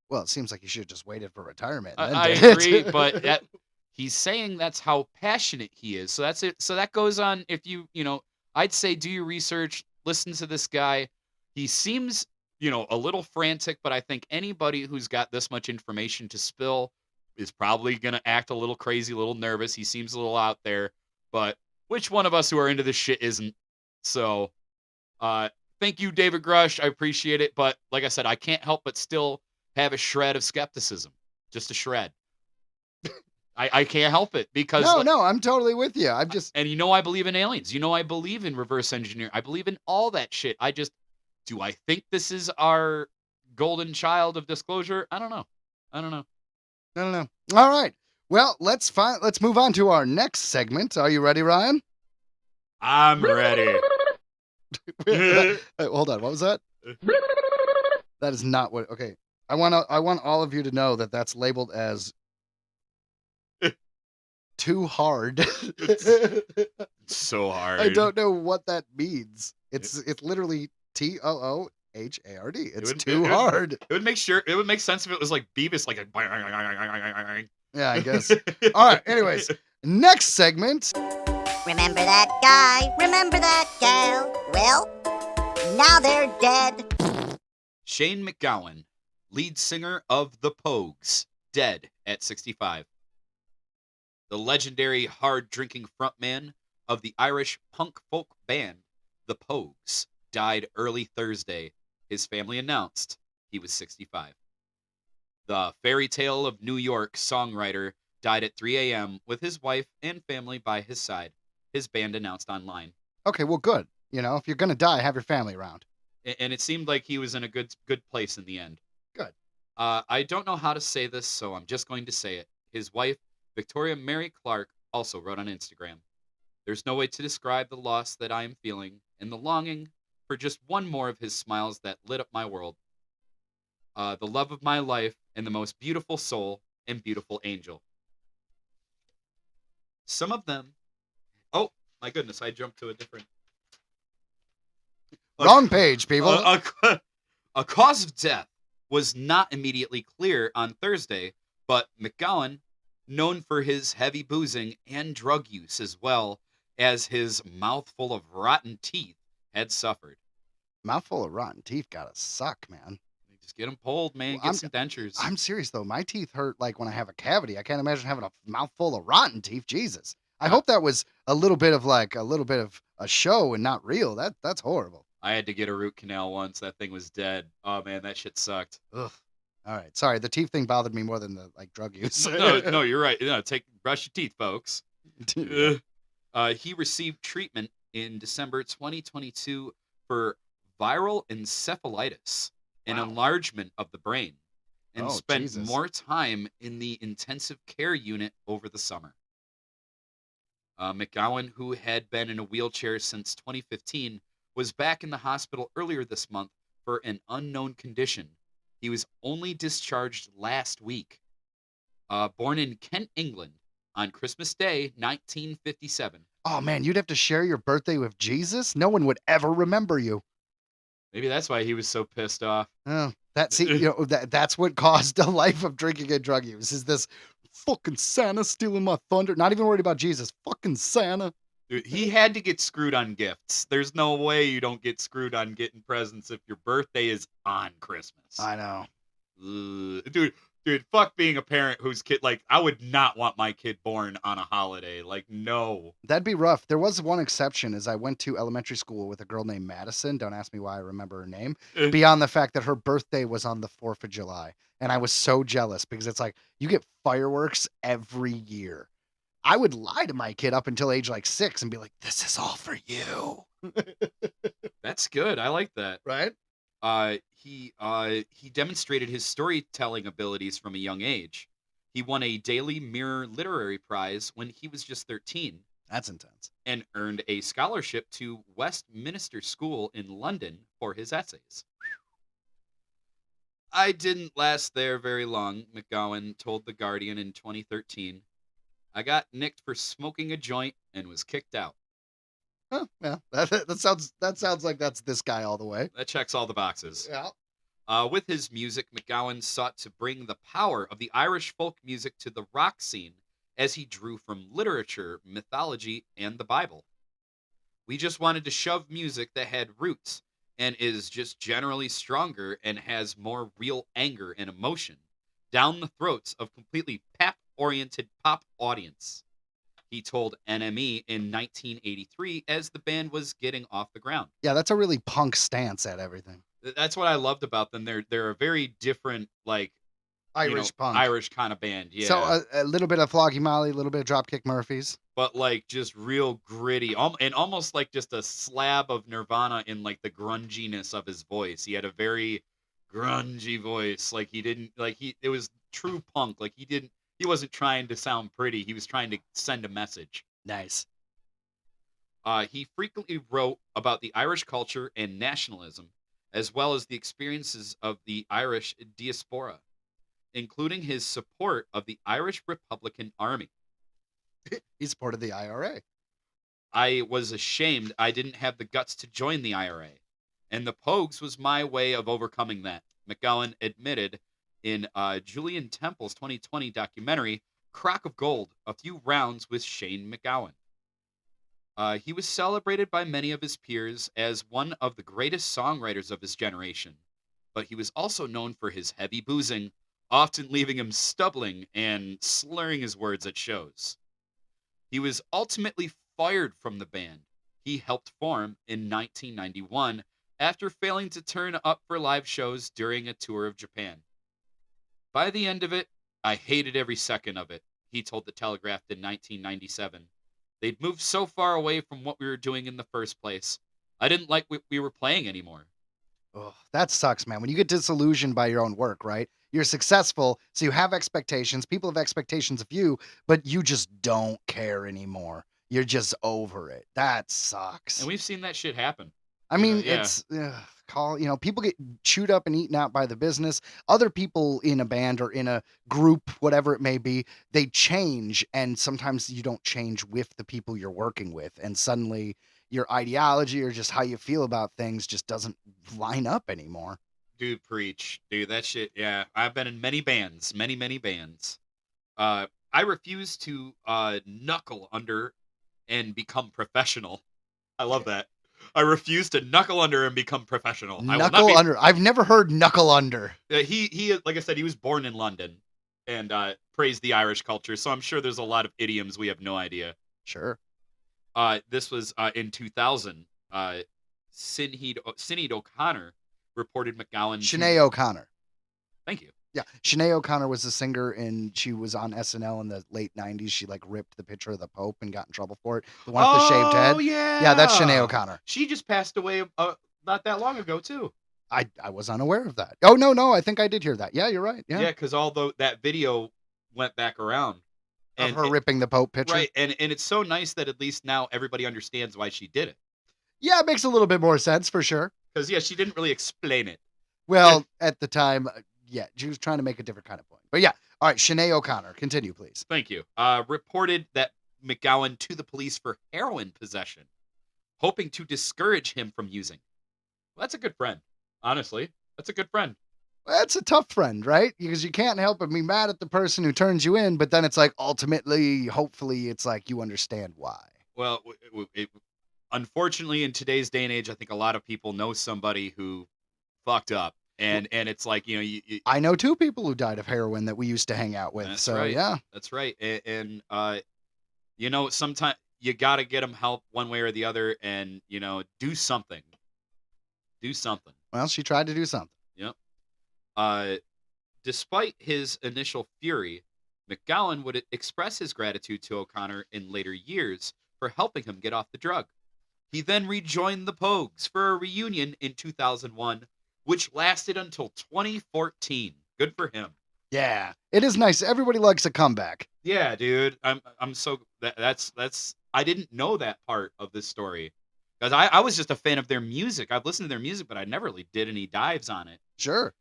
Well, it seems like you should have just waited for retirement. I agree, but he's saying that's how passionate he is. So that's it. So that goes on. If I'd say do your research, listen to this guy. He seems, a little frantic, but I think anybody who's got this much information to spill is probably going to act a little crazy, a little nervous. He seems a little out there, but which one of us who are into this shit isn't? So, thank you, David Grush. I appreciate it. But like I said, I can't help but still have a shred of skepticism, just a shred. I can't help it because no, I'm totally with you. I'm just and I believe in aliens. I believe in reverse engineering. I believe in all that shit. Do I think this is our golden child of disclosure? I don't know. All right. Well, let's move on to our next segment. Are you ready, Ryan? I'm ready. Hold on. What was that? That is not what. Okay. I want all of you to know that that's labeled as too hard. So hard. I don't know what that means. It's literally TOOHARD. It's too hard. It would make sense if it was like Beavis, like a. Yeah, I guess. All right. Anyways, next segment. Remember that guy? Remember that gal? Well, now they're dead. Shane MacGowan, lead singer of the Pogues, dead at 65. The legendary hard-drinking frontman of the Irish punk folk band, the Pogues, died early Thursday. His family announced he was 65. The Fairy Tale of New York songwriter died at 3 a.m. with his wife and family by his side, his band announced online. Okay, well, good. You know, if you're going to die, have your family around. And it seemed like he was in a good place in the end. Good. I don't know how to say this, so I'm just going to say it. His wife, Victoria Mary Clark, also wrote on Instagram, "There's no way to describe the loss that I am feeling and the longing for just one more of his smiles that lit up my world. The love of my life and the most beautiful soul and beautiful angel." Some of them... Oh, my goodness, I jumped to a different... Wrong page, people. A cause of death was not immediately clear on Thursday, but MacGowan, known for his heavy boozing and drug use as well as his mouthful of rotten teeth, had suffered. Mouthful of rotten teeth gotta suck, man. Just get them pulled, man. Well, Get some dentures. I'm serious, though. My teeth hurt like when I have a cavity. I can't imagine having a mouthful of rotten teeth. Jesus. I hope that was a little bit of a show and not real. That's horrible. I had to get a root canal once. That thing was dead. Oh, man, that shit sucked. Ugh. All right. Sorry, the teeth thing bothered me more than the drug use. No, you're right. No, brush your teeth, folks. He received treatment in December 2022 for viral encephalitis, an enlargement of the brain, and spent more time in the intensive care unit over the summer. MacGowan, who had been in a wheelchair since 2015, was back in the hospital earlier this month for an unknown condition. He was only discharged last week. Born in Kent, England, on Christmas Day, 1957. Oh, man, you'd have to share your birthday with Jesus? No one would ever remember you. Maybe that's why he was so pissed off. Oh, that's what caused a life of drinking and drug use, is this fucking Santa stealing my thunder. Not even worried about Jesus. Fucking Santa. Dude, he had to get screwed on gifts. There's no way you don't get screwed on getting presents if your birthday is on Christmas. I know. Dude, fuck being a parent whose kid, like, I would not want my kid born on a holiday. Like, no. That'd be rough. There was one exception, as I went to elementary school with a girl named Madison. Don't ask me why I remember her name. Beyond the fact that her birthday was on the 4th of July. And I was so jealous because it's like, you get fireworks every year. I would lie to my kid up until age like 6 and be like, this is all for you. That's good. I like that. Right? He demonstrated his storytelling abilities from a young age. He won a Daily Mirror Literary Prize when he was just 13. That's intense. And earned a scholarship to Westminster School in London for his essays. "I didn't last there very long," MacGowan told The Guardian in 2013. "I got nicked for smoking a joint and was kicked out." Oh, yeah. That sounds like that's this guy all the way. That checks all the boxes. Yeah. With his music, MacGowan sought to bring the power of the Irish folk music to the rock scene as he drew from literature, mythology, and the Bible. "We just wanted to shove music that had roots and is just generally stronger and has more real anger and emotion down the throats of completely pop-oriented pop audience," he told NME in 1983 as the band was getting off the ground. Yeah, that's a really punk stance at everything. That's what I loved about them. They're a very different, like, Irish punk. Irish kind of band, yeah. So a little bit of Floggy Molly, a little bit of Dropkick Murphys. But, like, just real gritty. And almost like just a slab of Nirvana in, like, the grunginess of his voice. He had a very grungy voice. Like, it was true punk. Like, he wasn't trying to sound pretty. He was trying to send a message. Nice. He frequently wrote about the Irish culture and nationalism, as well as the experiences of the Irish diaspora, including his support of the Irish Republican Army. He supported the IRA. I was ashamed I didn't have the guts to join the IRA, and the Pogues was my way of overcoming that. MacGowan admitted in Julian Temple's 2020 documentary, Crock of Gold, A Few Rounds with Shane MacGowan. He was celebrated by many of his peers as one of the greatest songwriters of his generation, but he was also known for his heavy boozing, often leaving him stumbling and slurring his words at shows. He was ultimately fired from the band he helped form in 1991 after failing to turn up for live shows during a tour of Japan. By the end of it, I hated every second of it, he told The Telegraph in 1997. They'd moved so far away from what we were doing in the first place. I didn't like what we were playing anymore. Oh, that sucks, man. When you get disillusioned by your own work, right? You're successful, so you have expectations. People have expectations of you, but you just don't care anymore. You're just over it. That sucks. And we've seen that shit happen. I You know, mean, yeah. it's people get chewed up and eaten out by the business. Other people in a band or in a group, whatever it may be, they change, and sometimes you don't change with the people you're working with, and suddenly your ideology or just how you feel about things just doesn't line up anymore. Dude, preach. Dude, that shit, yeah. I've been in many bands, many bands. I refuse to knuckle under and become professional. I love that. I refuse to knuckle under and become professional. I will not Knuckle be. under. I've never heard knuckle under. He, like I said, he was born in London and praised the Irish culture. So I'm sure there's a lot of idioms we have no idea. Sure. This was in 2000. Sinead O'Connor reported MacGowan. Sinead O'Connor. Thank you. Yeah, Sinead O'Connor was a singer, and she was on SNL in the late '90s. She like ripped the picture of the Pope and got in trouble for it. The one with the shaved head. Oh yeah. Yeah, that's Sinead O'Connor. She just passed away not that long ago too. I was unaware of that. Oh no, I think I did hear that. Yeah, you're right. Yeah, because although that video went back around of her ripping the Pope picture. right, and it's so nice that at least now everybody understands why she did it. Yeah, it makes a little bit more sense for sure. Because she didn't really explain it. Well, at the time, yeah, she was trying to make a different kind of point. But yeah, all right, Sinead O'Connor, continue, please. Thank you. Reported that MacGowan to the police for heroin possession, hoping to discourage him from using. Well, that's a good friend. Honestly, that's a good friend. That's a tough friend, right? Because you can't help but be mad at the person who turns you in, but then it's like ultimately, hopefully, it's like you understand why. Well, unfortunately, in today's day and age, I think a lot of people know somebody who fucked up. And it's like, I know two people who died of heroin that we used to hang out with. That's so right. yeah, that's right. And sometimes you got to get them help one way or the other, and do something. Do something. Well, she tried to do something. Yep. Despite his initial fury, MacGowan would express his gratitude to O'Connor in later years for helping him get off the drug. He then rejoined the Pogues for a reunion in 2001. Which lasted until 2014. Good for him. Yeah, it is nice. Everybody likes a comeback. Yeah, dude. I'm so that's I didn't know that part of this story because I was just a fan of their music. I've listened to their music, but I never really did any dives on it. Sure.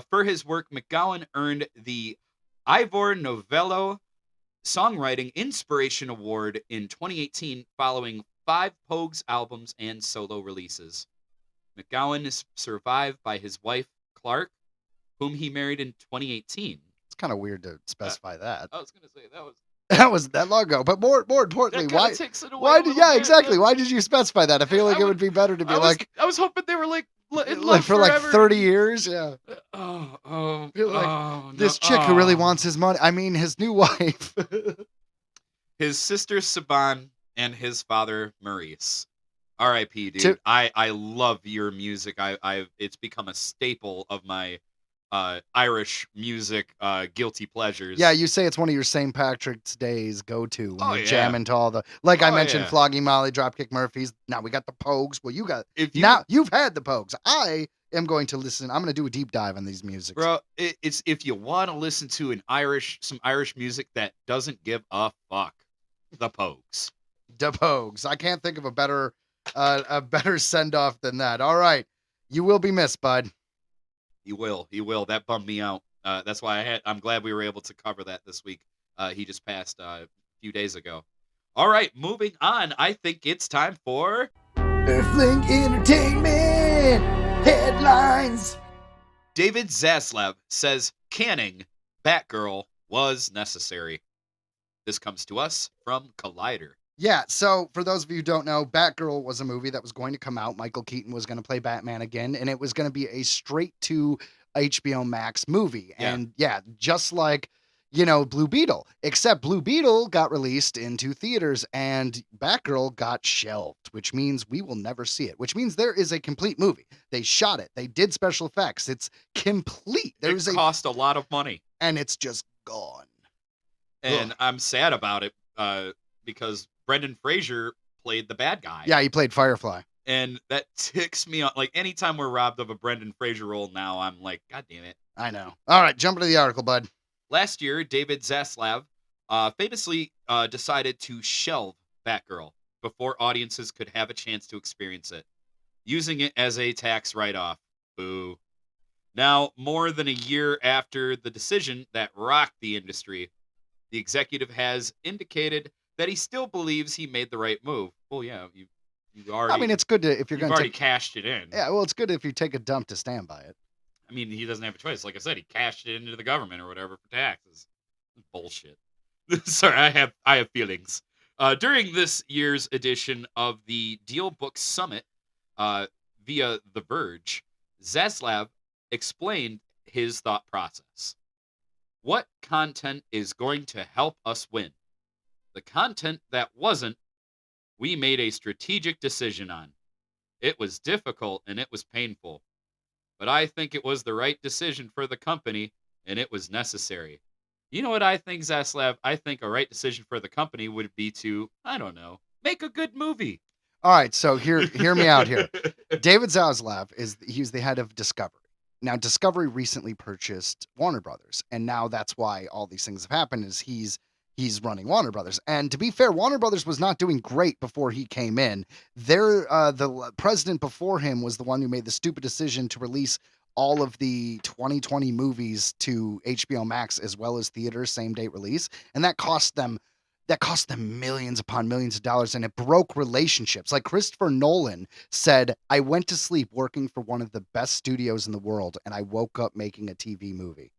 For his work, MacGowan earned the Ivor Novello Songwriting Inspiration Award in 2018, following 5 Pogues albums and solo releases. MacGowan is survived by his wife, Clark, whom he married in 2018. It's kind of weird to specify that. I was going to say that was that was that long ago. But more importantly, why? Exactly. Why did you specify that? I feel like it would be better to be I was hoping they were like in love for forever. like 30 years. Yeah. This chick who really wants his money. I mean, his new wife. His sister Saban and his father Maurice. R.I.P. dude. I love your music. It's become a staple of my Irish music guilty pleasures. Yeah, you say it's one of your St. Patrick's Days go-to when you're jamming to all the I mentioned Flogging Molly, Dropkick Murphys. Now we got the Pogues. Well, now you've had the Pogues. I am going to listen. I'm going to do a deep dive on these musics. Bro, it's if you want to listen to some Irish music that doesn't give a fuck, the Pogues. The Pogues. I can't think of a better send-off than that. All right. You will be missed, bud. He will. He will. That bummed me out. That's why I'm glad we were able to cover that this week. He just passed a few days ago. All right, moving on. I think it's time for Earthling Entertainment headlines. David Zaslav says canning Batgirl was necessary. This comes to us from Collider. Yeah, so for those of you who don't know, Batgirl was a movie that was going to come out. Michael Keaton was going to play Batman again, and it was going to be a straight to HBO Max movie. Yeah. And yeah, just like, Blue Beetle, except Blue Beetle got released into theaters and Batgirl got shelved, which means we will never see it, which means there is a complete movie. They shot it. They did special effects. It's complete. It cost a lot of money. And it's just gone. And Ugh. I'm sad about it because Brendan Fraser played the bad guy. Yeah, he played Firefly. And that ticks me off. Like, anytime we're robbed of a Brendan Fraser role now, I'm like, God damn it. I know. All right, jump into the article, bud. Last year, David Zaslav famously decided to shelve Batgirl before audiences could have a chance to experience it, using it as a tax write-off. Boo. Now, more than a year after the decision that rocked the industry, the executive has indicated that he still believes he made the right move. Well, yeah, you already. I mean, it's good to if you're going to already cashed it in. Yeah, well, it's good if you take a dump to stand by it. I mean, he doesn't have a choice. Like I said, he cashed it into the government or whatever for taxes. Bullshit. Sorry, I have feelings. During this year's edition of the Deal Book Summit via The Verge, Zaslav explained his thought process. What content is going to help us win? The content that wasn't, we made a strategic decision on. It was difficult and it was painful. But I think it was the right decision for the company and it was necessary. You know what I think, Zaslav? I think a right decision for the company would be to, I don't know, make a good movie. All right, so hear me out here. David Zaslav he's the head of Discovery. Now, Discovery recently purchased Warner Brothers, and now that's why all these things have happened. Is he's running Warner Brothers, and to be fair, Warner Brothers was not doing great before he came in. The president before him was the one who made the stupid decision to release all of the 2020 movies to HBO Max as well as theaters same date release, and that cost them millions upon millions of dollars, and it broke relationships. Like Christopher Nolan said, I went to sleep working for one of the best studios in the world, and I woke up making a TV movie.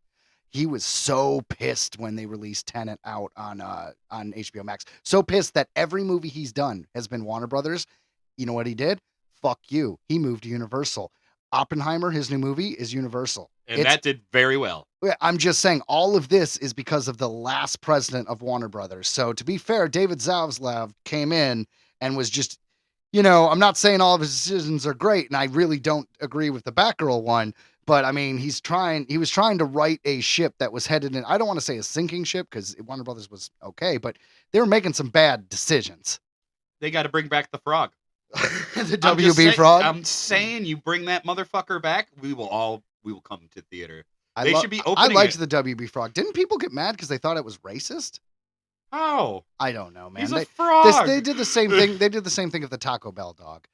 He was so pissed when they released Tenet out on HBO Max. So pissed that every movie he's done has been Warner Brothers. You know what he did? Fuck you. He moved to Universal. Oppenheimer, his new movie, is Universal. And that did very well. I'm just saying all of this is because of the last president of Warner Brothers. So to be fair, David Zaslav came in and was just, I'm not saying all of his decisions are great, and I really don't agree with the Batgirl one, but I mean, he was trying to right a ship that was headed in, I don't want to say a sinking ship because Warner Brothers was okay, but they were making some bad decisions. They got to bring back the frog. The WB frog? I'm saying you bring that motherfucker back, we will come to theater. Should be opening I liked the WB frog. Didn't people get mad because they thought it was racist? How? I don't know, man. He's a frog. They did the same thing. They did the same thing with the Taco Bell dog.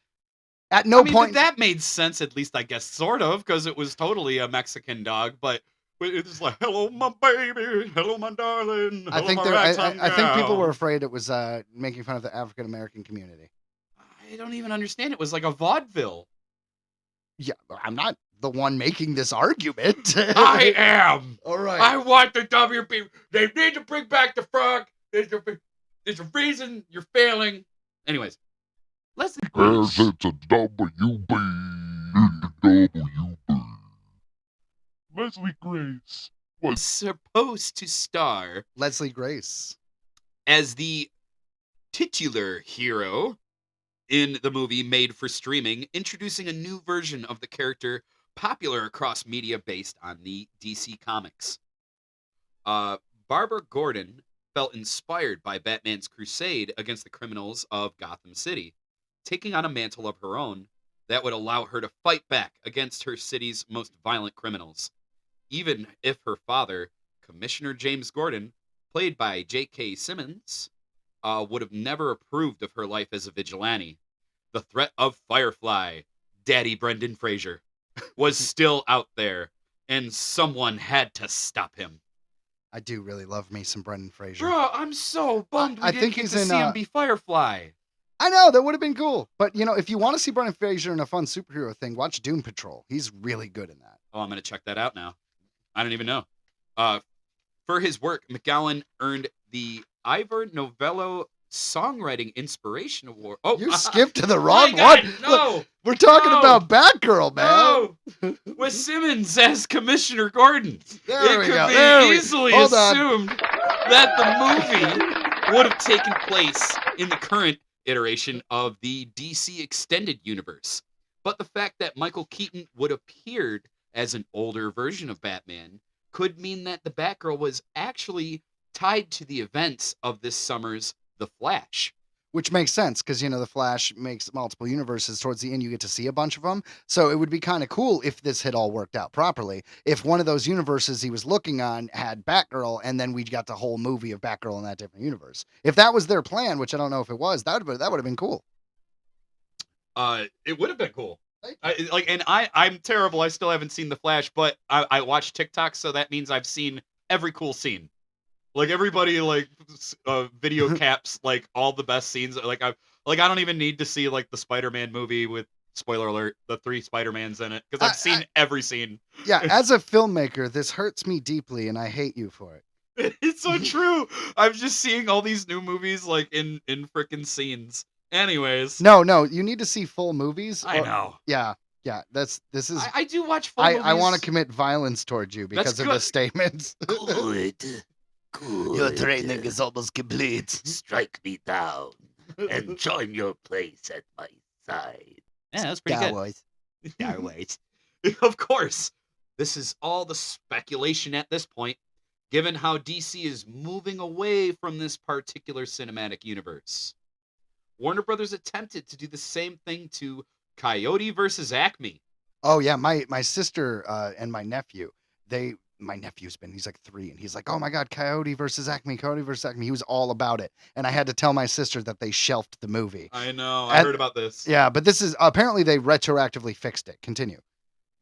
At no point that made sense, at least I guess, sort of, because it was totally a Mexican dog. But it's like, hello, my baby, hello, my darling. I think people were afraid it was making fun of the African American community. I don't even understand. It was like a vaudeville. Yeah, I'm not the one making this argument. I am. All right. I want the WB. They need to bring back the frog. There's a reason you're failing. Anyways, Leslie Grace. It's a WB. Leslie Grace was supposed to star Leslie Grace as the titular hero in the movie made for streaming, introducing a new version of the character popular across media based on the DC Comics. Barbara Gordon felt inspired by Batman's crusade against the criminals of Gotham City, taking on a mantle of her own that would allow her to fight back against her city's most violent criminals, even if her father, Commissioner James Gordon, played by J.K. Simmons, would have never approved of her life as a vigilante. The threat of Firefly, Daddy Brendan Fraser was still out there, and someone had to stop him. I do really love me some Brendan Fraser. Bro, I'm so bummed we I didn't think get he's to in, see him be Firefly. I know, that would have been cool. But, if you want to see Brendan Fraser in a fun superhero thing, watch Doom Patrol. He's really good in that. Oh, I'm going to check that out now. I don't even know. For his work, MacGowan earned the Ivor Novello Songwriting Inspiration Award. Oh, You skipped to the my wrong God, one. No, Look, we're talking no, about Batgirl, man. no. With Simmons as Commissioner Gordon, There it we could go. be There we- easily hold on. assumed that the movie would have taken place in the current iteration of the DC Extended Universe. But the fact that Michael Keaton would have appeared as an older version of Batman could mean that the Batgirl was actually tied to the events of this summer's The Flash. Which makes sense because, the Flash makes multiple universes. Towards the end, you get to see a bunch of them. So it would be kind of cool if this had all worked out properly. If one of those universes he was looking on had Batgirl, and then we got the whole movie of Batgirl in that different universe. If that was their plan, which I don't know if it was, that would have been cool. It would have been cool. I'm terrible. I still haven't seen The Flash, but I watch TikTok, so that means I've seen every cool scene. Like everybody video caps like all the best scenes. I don't even need to see like the Spider-Man movie with, spoiler alert, the 3 Spider-Mans in it because I've seen every scene. Yeah, as a filmmaker, this hurts me deeply, and I hate you for it. It's so true. I'm just seeing all these new movies like in frickin' scenes. Anyways. No, you need to see full movies. I know. Yeah, this is. I do watch full movies. I want to commit violence towards you because That's of good. the statements. Good. Your training is almost complete. Strike me down and join your place at my side. Yeah, that's pretty Star good. Wars. Star Wars. Of course. This is all the speculation at this point, given how DC is moving away from this particular cinematic universe. Warner Brothers attempted to do the same thing to Coyote versus Acme. Oh yeah, my sister and my nephew, my nephew's he's like 3, and he's like, oh my God, Coyote versus Acme. He was all about it. And I had to tell my sister that they shelved the movie. I know. I heard about this. Yeah, but this is, apparently they retroactively fixed it. Continue.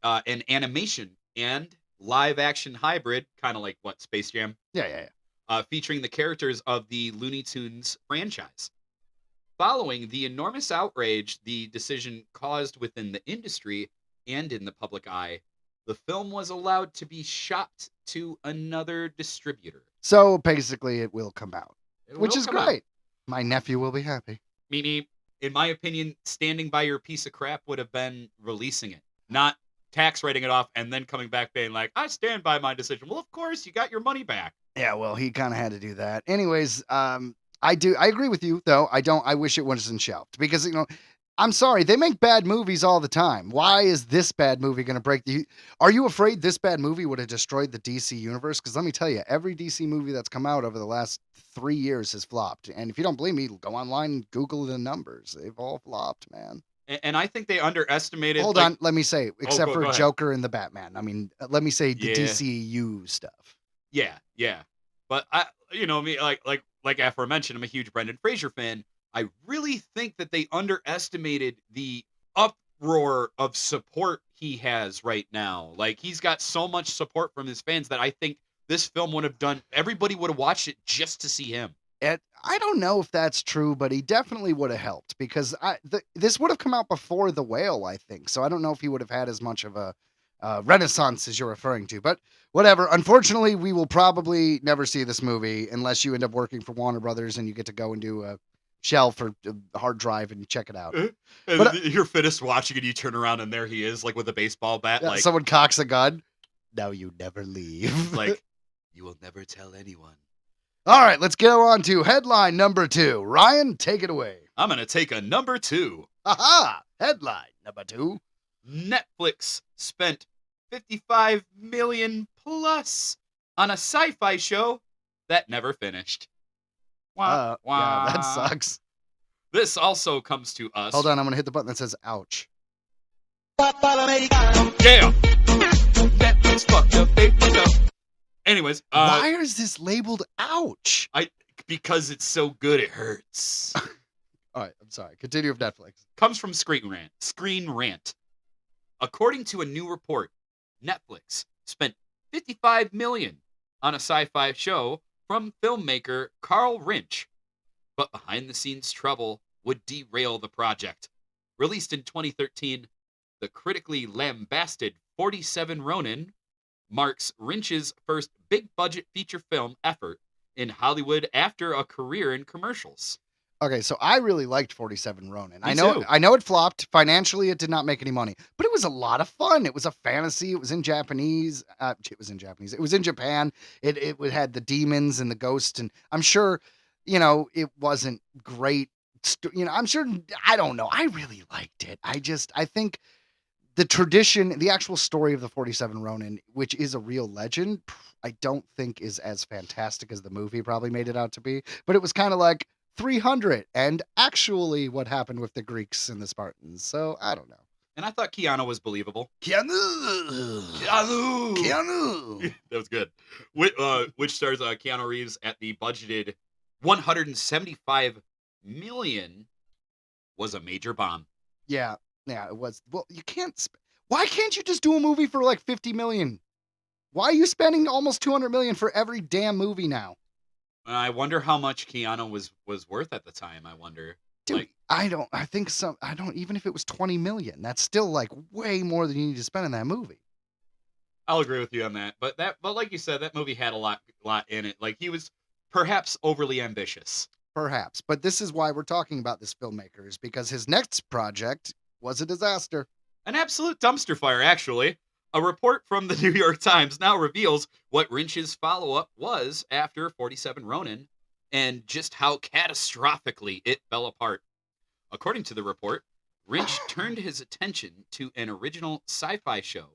An animation and live action hybrid, kind of like what, Space Jam? Yeah. Featuring the characters of the Looney Tunes franchise. Following the enormous outrage the decision caused within the industry and in the public eye, the film was allowed to be shopped to another distributor. So basically it will come out, which will is come out. great. My nephew will be happy. Mimi, in my opinion, standing by your piece of crap would have been releasing it, not tax writing it off and then coming back being like, I stand by my decision. Well, of course, you got your money back. Yeah, well, he kind of had to do that. Anyways, I agree with you though. I wish it wasn't shelved because, I'm sorry, they make bad movies all the time. Why is this bad movie going to break are you afraid this bad movie would have destroyed the DC universe? Because let me tell you, every DC movie that's come out over the last 3 years has flopped. And if you don't believe me, go online and Google the numbers. They've all flopped, man. And I think they underestimated. Hold on, let me say, except go for ahead. Joker and the Batman. I mean, let me say the Yeah. DCU stuff. Yeah. But me, like aforementioned, I'm a huge Brendan Fraser fan. I really think that they underestimated the uproar of support he has right now. Like, he's got so much support from his fans that I think this film would have done, everybody would have watched it just to see him. I don't know if that's true, but he definitely would have helped because this would have come out before The Whale, I think. So I don't know if he would have had as much of a renaissance as you're referring to, but whatever. Unfortunately, we will probably never see this movie unless you end up working for Warner Brothers and you get to go and do a shelf or a hard drive and check it out. And But, you're finished watching and you turn around and there he is, like with a baseball bat. Yeah, Like, someone cocks a gun. Now you never leave. like, you will never tell anyone. All right, let's go on to headline number 2. Ryan, take it away. I'm going to take a number 2. Aha! Headline number 2. Netflix spent $55 million plus on a sci-fi show that never finished. Yeah, that sucks. This also comes to us. Hold on, I'm going to hit the button that says ouch. Yeah. Netflix fucked up. They fucked up. Anyways, Why is this labeled ouch? because it's so good it hurts. All right, I'm sorry. Continue with Netflix. Comes from Screen Rant. According to a new report, Netflix spent $55 million on a sci-fi show from filmmaker Carl Rinch, but behind-the-scenes trouble would derail the project. Released in 2013, the critically lambasted 47 Ronin marks Rinch's first big-budget feature film effort in Hollywood after a career in commercials. Okay, so I really liked 47 Ronin. Me too. I know it flopped. Financially, it did not make any money, but it was a lot of fun. It was a fantasy. It was in Japanese. It was in Japanese. It was in Japan. It had the demons and the ghost, and I'm sure, it wasn't great. I'm sure. I don't know. I really liked it. I think the tradition, the actual story of the 47 Ronin, which is a real legend, I don't think is as fantastic as the movie probably made it out to be. But it was kind of like 300 and actually what happened with the Greeks and the Spartans. So I don't know. And I thought Keanu was believable. Keanu. That was good. Which stars Keanu Reeves at the budgeted $175 million was a major bomb. Yeah, it was. Well, you can't. Why can't you just do a movie for like 50 million? Why are you spending almost 200 million for every damn movie now? I wonder how much Keanu was worth at the time. I wonder. Dude, I don't, even if it was 20 million, that's still like way more than you need to spend in that movie. I'll agree with you on that. But like you said, that movie had a lot in it. Like he was perhaps overly ambitious. Perhaps. But this is why we're talking about this filmmaker, is because his next project was a disaster. An absolute dumpster fire, actually. A report from the New York Times now reveals what Rinch's follow-up was after 47 Ronin and just how catastrophically it fell apart. According to the report, Rinch turned his attention to an original sci-fi show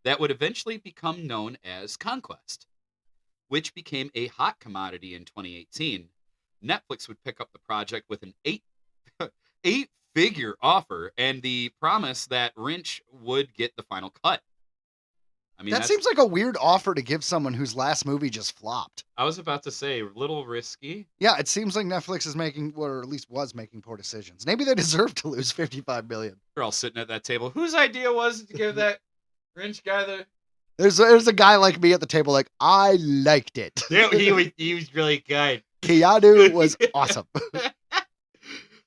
that would eventually become known as Conquest, which became a hot commodity in 2018. Netflix would pick up the project with an eight-figure offer and the promise that Rinch would get the final cut. I mean, that seems like a weird offer to give someone whose last movie just flopped. I was about to say, a little risky. Yeah, it seems like Netflix is making, or at least was making, poor decisions. Maybe they deserve to lose $55 million. We're all sitting at that table. Whose idea was it to give that Rinch guy the... There's a guy like me at the table like, I liked it. Yeah, he was really good. Keanu was awesome.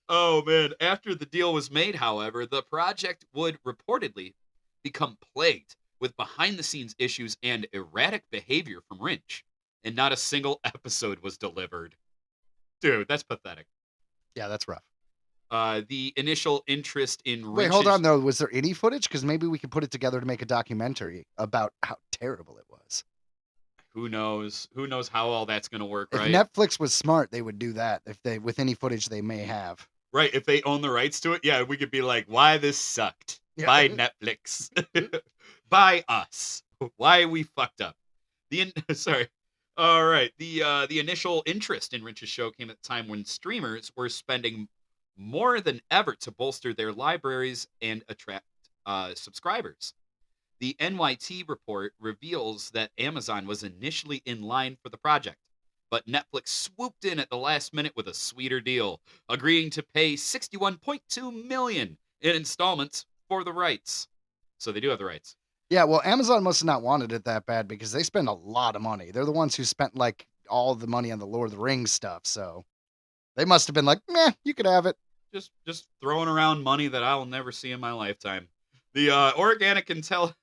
Oh, man. After the deal was made, however, the project would reportedly become plagued with behind-the-scenes issues and erratic behavior from Rinch, and not a single episode was delivered. Dude, that's pathetic. Yeah, that's rough. The initial interest in Rinch's... Wait, hold on, though. Was there any footage? Because maybe we could put it together to make a documentary about how terrible it was. Who knows? Who knows how all that's going to work, If right? Netflix was smart, they would do that with any footage they may have. Right, if they own the rights to it, yeah, we could be like, why this sucked? Yeah. By Netflix. By us. Why we fucked up. Sorry. All right. The initial interest in Rinch's show came at a time when streamers were spending more than ever to bolster their libraries and attract subscribers. The NYT report reveals that Amazon was initially in line for the project, but Netflix swooped in at the last minute with a sweeter deal, agreeing to pay $61.2 million in installments for the rights. So they do have the rights. Yeah, well, Amazon must have not wanted it that bad because they spend a lot of money. They're the ones who spent like all the money on the Lord of the Rings stuff, so they must have been like, meh, you could have it. Just throwing around money that I will never see in my lifetime. The Organic Intelligent,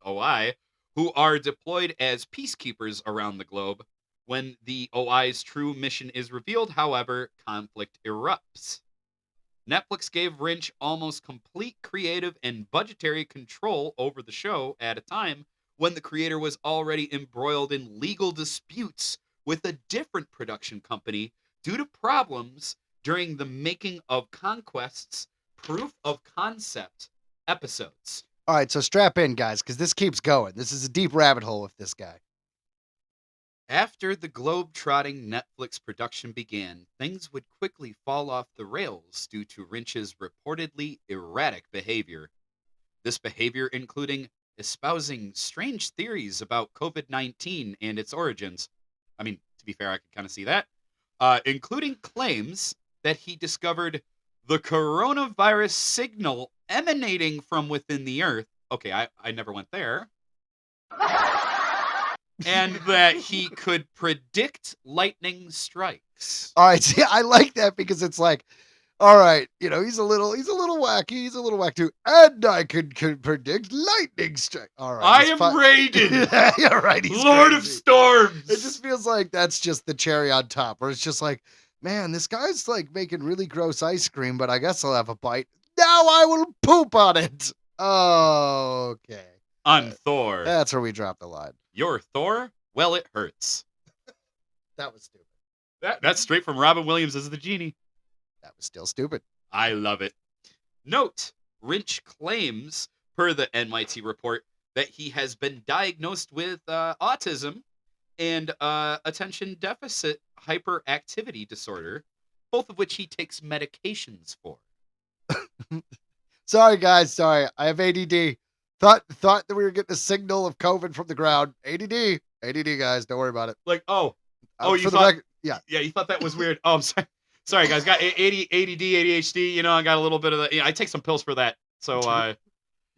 OI, who are deployed as peacekeepers around the globe. When the OI's true mission is revealed, however, conflict erupts. Netflix gave Rinch almost complete creative and budgetary control over the show at a time when the creator was already embroiled in legal disputes with a different production company due to problems during the making of Conquest's proof of concept episodes. All right, so strap in, guys, because this keeps going. This is a deep rabbit hole with this guy. After the globe-trotting Netflix production began, things would quickly fall off the rails due to Rinch's reportedly erratic behavior. This behavior including espousing strange theories about COVID-19 and its origins. I mean, to be fair, I could kind of see that. Including claims that he discovered the coronavirus signal emanating from within the Earth. Okay, I never went there. And that he could predict lightning strikes. All right, see, I like that because it's like, all right, you know, he's a little wacky, he's a little whack too, and I could predict lightning strike. All right, I am Raiden, yeah, right, he's Lord of crazy. Storms. It just feels like that's just the cherry on top, where it's just like, man, this guy's like making really gross ice cream, but I guess I'll have a bite. Now I will poop on it. Okay. On Thor. That's where we drop the line. You're Thor? Well, it hurts. That was stupid. That's straight from Robin Williams as the genie. That was still stupid. I love it. Note, Rinch claims, per the NYT report, that he has been diagnosed with autism and attention deficit hyperactivity disorder, both of which he takes medications for. Sorry, guys. Sorry. I have ADD. Thought that we were getting a signal of COVID from the ground. ADD, guys. Don't worry about it. Like, you for the thought, yeah. Yeah, you thought that was weird. Oh, I'm sorry. Sorry, guys. Got ADD, ADHD. You know, I got a little bit of that. I take some pills for that. So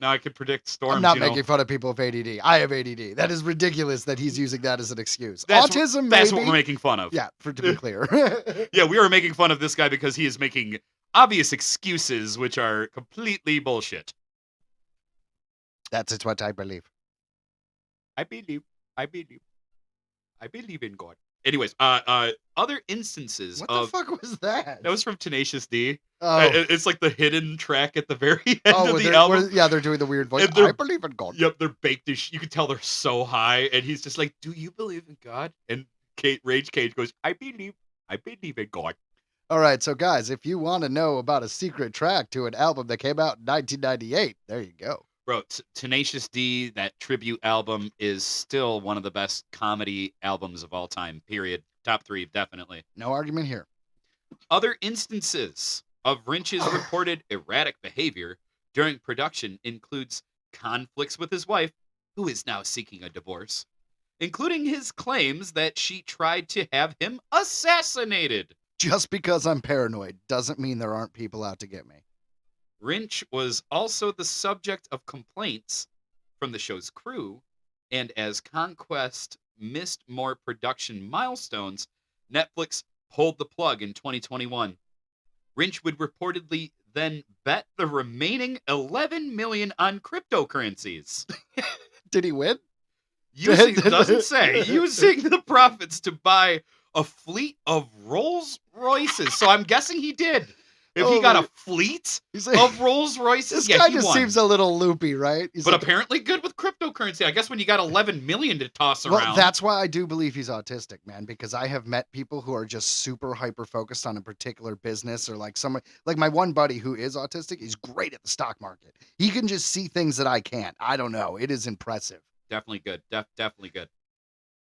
now I can predict storms. I'm not making fun of people with ADD. I have ADD. That is ridiculous that he's using that as an excuse. That's Autism, That's maybe. what we're making fun of. Yeah, to be clear. Yeah, we are making fun of this guy because he is making obvious excuses, which are completely bullshit. That's what I believe. I believe in God. Anyways, other instances What of the fuck was that? that was from Tenacious D. Oh, It's like the hidden track at the very end of the they're, album. yeah, they're doing the weird voice. And they're- I believe in God. Yep, they're baked as you can tell they're so high, and he's just like, "Do you believe in God?" And Rage Cage goes, I believe in God." All right, so guys, if you want to know about a secret track to an album that came out in 1998, there you go. Bro, Tenacious D, that tribute album is still one of the best comedy albums of all time. Period. Top 3, definitely. No argument here. Other instances of Rinch's reported erratic behavior during production includes conflicts with his wife, who is now seeking a divorce, including his claims that she tried to have him assassinated. Just because I'm paranoid doesn't mean there aren't people out to get me. Rinch was also the subject of complaints from the show's crew, and as Conquest missed more production milestones, Netflix pulled the plug in 2021. Rinch would reportedly then bet the remaining $11 million on cryptocurrencies. Did he win? Doesn't say. Using the profits to buy a fleet of Rolls Royces. So I'm guessing he did. If he got a fleet He's like, of Rolls Royces, this yeah, guy he just won. seems a little loopy, right? He's But like, apparently good with cryptocurrency. I guess when you got 11 million to toss well, around. that's why I do believe he's autistic, man, because I have met people who are just super hyper focused on a particular business, or like someone like my one buddy who is autistic. He's great at the stock market. He can just see things that I can't. I don't know. It is impressive. Definitely good. Definitely good.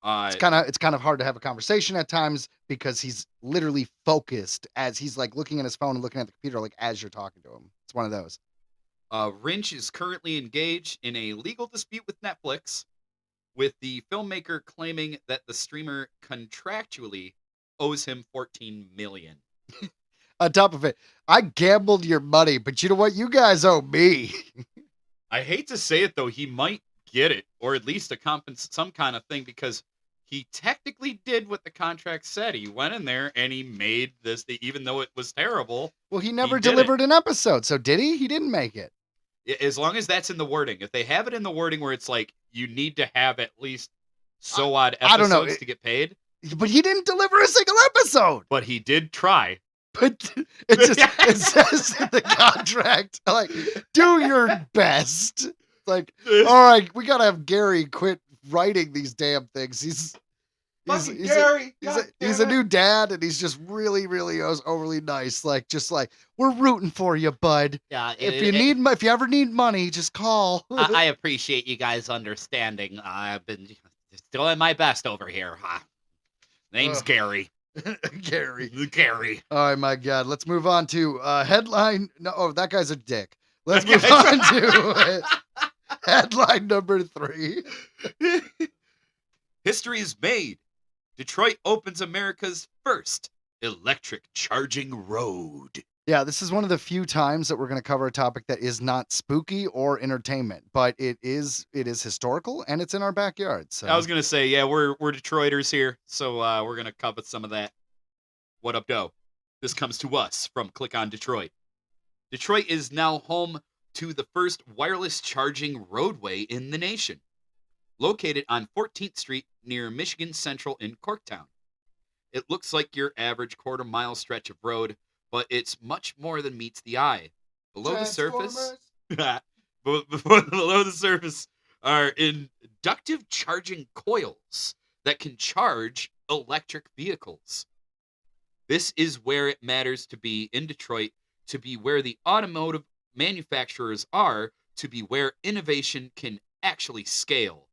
It's kind of hard to have a conversation at times because he's literally focused as he's like looking at his phone and looking at the computer like as you're talking to him. It's one of those. Rinch is currently engaged in a legal dispute with Netflix, with the filmmaker claiming that the streamer contractually owes him $14 million. On top of it, I gambled your money, but you know what? You guys owe me. I hate to say it though, he might get it, or at least some kind of thing, because he technically did what the contract said. He went in there and he made this, even though it was terrible. Well, he never He did delivered an episode, so did he? He didn't make it. As long as that's in the wording. If they have it in the wording where it's like, you need to have at least so odd I don't know. episodes to get paid. But he didn't deliver a single episode. But he did try. But it just it says in the contract, like, do your best. Like, all right, we gotta have Gary quit writing these damn things. He's a new dad, and he's just really, really overly nice. Like, just like, we're rooting for you, bud. Yeah, If you ever need money, just call. I appreciate you guys understanding. I've been doing my best over here. Name's Ugh. Gary. Gary. Oh my God. Let's move on to headline. No, oh, that guy's a dick. Let's move on to headline number 3. History is made. Detroit opens America's first electric charging road. Yeah, this is one of the few times that we're going to cover a topic that is not spooky or entertainment, but it is historical and it's in our backyard. I was So gonna say, yeah, we're Detroiters here, so we're gonna cover some of that. What up, doe? This comes to us from Click on Detroit. Detroit is now home to the first wireless charging roadway in the nation, located on 14th Street near Michigan Central in Corktown. It looks like your average quarter-mile stretch of road, but it's much more than meets the eye. Below the surface, below the surface are inductive charging coils that can charge electric vehicles. This is where it matters to be in Detroit, to be where the automotive manufacturers are, to be where innovation can actually scale,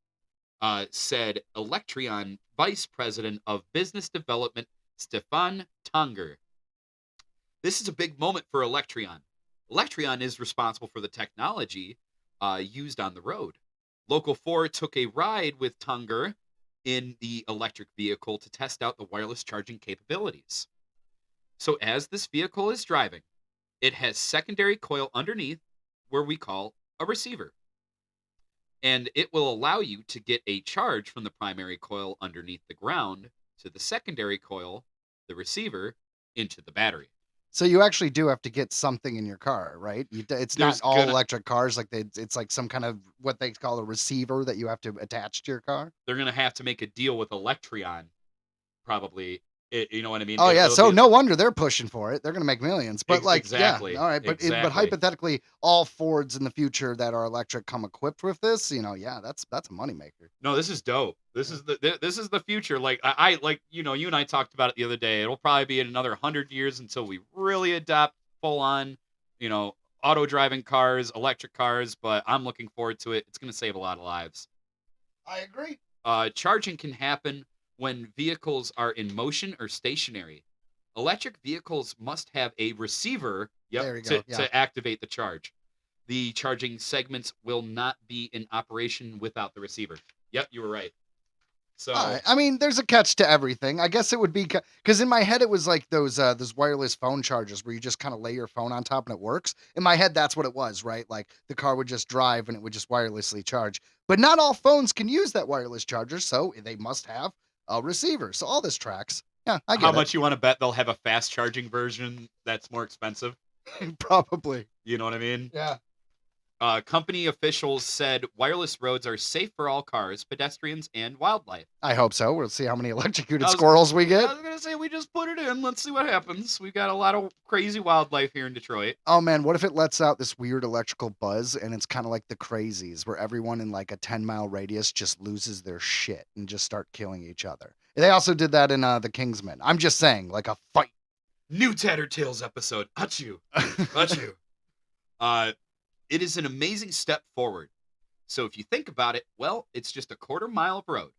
said Electrion Vice President of Business Development, Stefan Tunger. This is a big moment for Electrion. Electrion is responsible for the technology used on the road. Local 4 took a ride with Tunger in the electric vehicle to test out the wireless charging capabilities. So as this vehicle is driving, it has secondary coil underneath where we call a receiver. And it will allow you to get a charge from the primary coil underneath the ground to the secondary coil, the receiver, into the battery. so you actually do have to get something in your car, right? It's There's not all gonna- electric cars like it's like some kind of what they call a receiver that you have to attach to your car. They're going to have to make a deal with Electrion, probably. You know what I mean? Oh yeah, It'll so be- no wonder they're pushing for it. They're going to make millions. But like, exactly, yeah, all right. But exactly. hypothetically, all Fords in the future that are electric come equipped with this. Yeah, that's a moneymaker. No, this is dope. This is the future. Like I like you and I talked about it the other day. It'll probably be in another 100 years until we really adopt full on, auto driving cars, electric cars. But I'm looking forward to it. It's going to save a lot of lives. I agree. Charging can happen when vehicles are in motion or stationary. Electric vehicles must have a receiver There you go, yeah. to activate the charge. The charging segments will not be in operation without the receiver. Yep, you were right. So All right. I mean, there's a catch to everything. I guess it would be because in my head it was like those wireless phone chargers where you just kind of lay your phone on top and it works. In my head, that's what it was, right? Like the car would just drive and it would just wirelessly charge. But not all phones can use that wireless charger, so they must have a receiver. So all this tracks. Yeah, I get how it. much you want to bet they'll have a fast charging version that's more expensive? Probably. You know what I mean? Yeah. Company officials said wireless roads are safe for all cars, pedestrians, and wildlife. I hope so. We'll see how many electrocuted I was- squirrels we I get. was gonna say we just put it in. Let's see what happens. We got a lot of crazy wildlife here in Detroit. Oh man, what if it lets out this weird electrical buzz and it's kind of like the crazies where everyone in like a 10-mile radius just loses their shit and just start killing each other. They also did that in The Kingsman. I'm just saying, like a fight. New Tattered Tales episode. Achoo. Achoo. It is an amazing step forward. So if you think about it, well, it's just a quarter mile of road.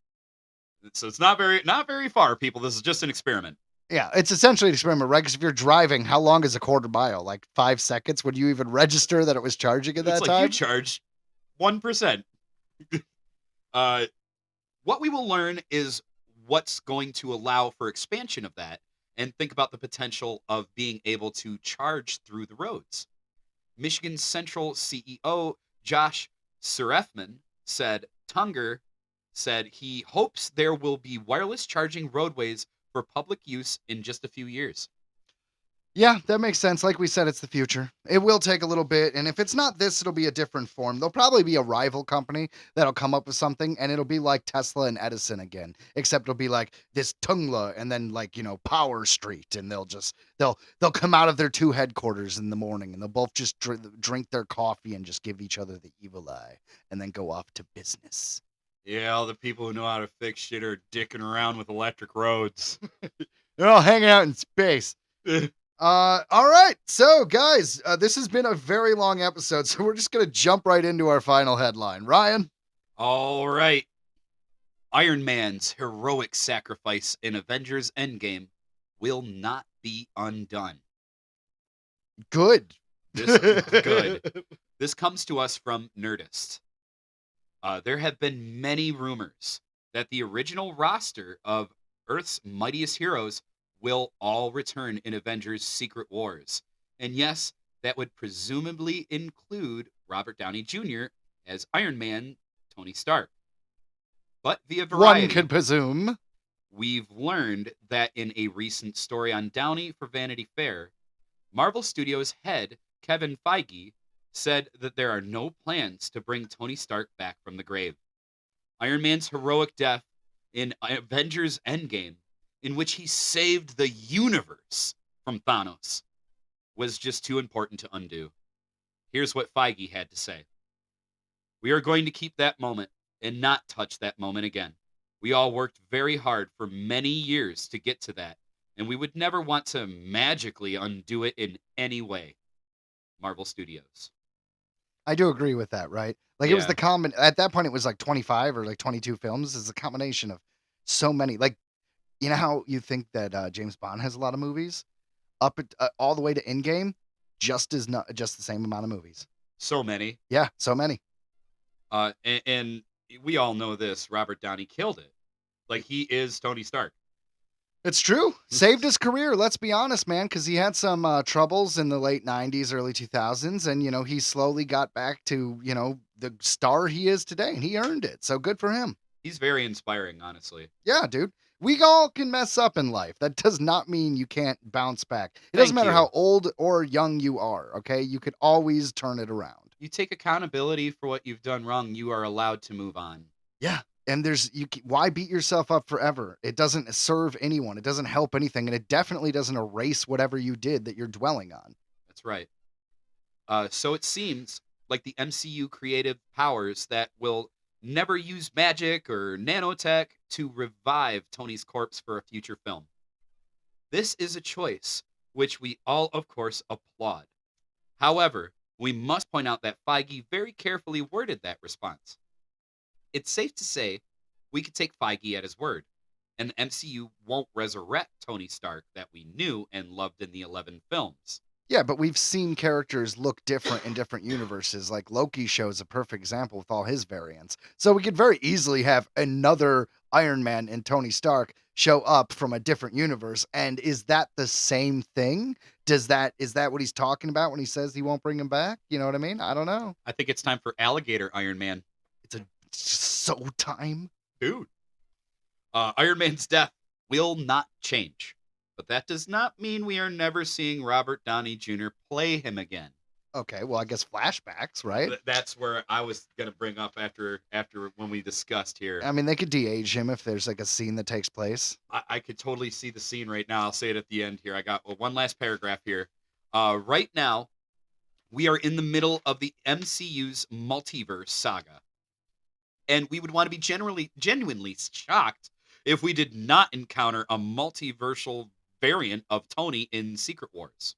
So it's not very far, people. This is just an experiment. Yeah, it's essentially an experiment, right? Because if you're driving, how long is a quarter mile? Like 5 seconds? Would you even register that it was charging at that It's like time? you charge 1%. What we will learn is what's going to allow for expansion of that, and think about the potential of being able to charge through the roads. Michigan Central CEO Josh Surefman said Tunger said he hopes there will be wireless charging roadways for public use in just a few years. Yeah, that makes sense. Like we said, it's the future. It will take a little bit. And if it's not this, it'll be a different form. There'll probably be a rival company that'll come up with something, and it'll be like Tesla and Edison again, except it'll be like this Tungla and then like, Power Street. And they'll come out of their 2 headquarters in the morning and they'll both just drink their coffee and just give each other the evil eye and then go off to business. Yeah, all the people who know how to fix shit are dicking around with electric roads. They're all hanging out in space. All right. So, guys, this has been a very long episode, so we're just going to jump right into our final headline. Ryan? All right. Iron Man's heroic sacrifice in Avengers Endgame will not be undone. Good. Good. This comes to us from Nerdist. There have been many rumors that the original roster of Earth's mightiest heroes will all return in Avengers Secret Wars, And yes, that would presumably include Robert Downey Jr. as Iron Man Tony Stark. But via One Variety, could presume. we've learned that in a recent story on Downey for Vanity Fair, Marvel Studios head Kevin Feige said that there are no plans to bring Tony Stark back from the grave. Iron Man's heroic death in Avengers Endgame, in which he saved the universe from Thanos, was just too important to undo. Here's what Feige had to say. We are going to keep that moment and not touch that moment again. We all worked very hard for many years to get to that, and we would never want to magically undo it in any way. Marvel Studios. I do agree with that, right? Like it was Yeah. the common at that point it was like 25 or like 22 films. It's a combination of so many. Like you know how you think that James Bond has a lot of movies up at, all the way to Endgame, just the same amount of movies. So many. Yeah, so many. And we all know this. Robert Downey killed it. Like he is Tony Stark. It's true. Saved his career. Let's be honest, man, because he had some troubles in the late 90s, early 2000s. And, he slowly got back to, the star he is today. And he earned it. So good for him. He's very inspiring, honestly. Yeah, dude. We all can mess up in life. That does not mean you can't bounce back. It doesn't Thank matter you. how old or young you are, okay? You could always turn it around. You take accountability for what you've done wrong. You are allowed to move on. Yeah. And why beat yourself up forever? It doesn't serve anyone. It doesn't help anything. And it definitely doesn't erase whatever you did that you're dwelling on. That's right. So it seems like the MCU creative powers that will never use magic or nanotech to revive Tony's corpse for a future film. This is a choice which we all, of course, applaud. However, we must point out that Feige very carefully worded that response. It's safe to say we could take Feige at his word, and the MCU won't resurrect Tony Stark that we knew and loved in the 11 films. Yeah, but we've seen characters look different in different universes. Like Loki shows a perfect example with all his variants. So we could very easily have another Iron Man and Tony Stark show up from a different universe. And is that the same thing? Is that what he's talking about when he says he won't bring him back? You know what I mean? I don't know. I think it's time for Alligator Iron Man. It's so time. Dude. Iron Man's death will not change. But that does not mean we are never seeing Robert Downey Jr. play him again. Okay, well, I guess flashbacks, right? That's where I was going to bring up after when we discussed here. I mean, they could de-age him if there's like a scene that takes place. I could totally see the scene right now. I'll say it at the end here. I got one last paragraph here. Right now, we are in the middle of the MCU's multiverse saga. And we would want to be genuinely shocked if we did not encounter a multiversal variant of Tony in Secret Wars.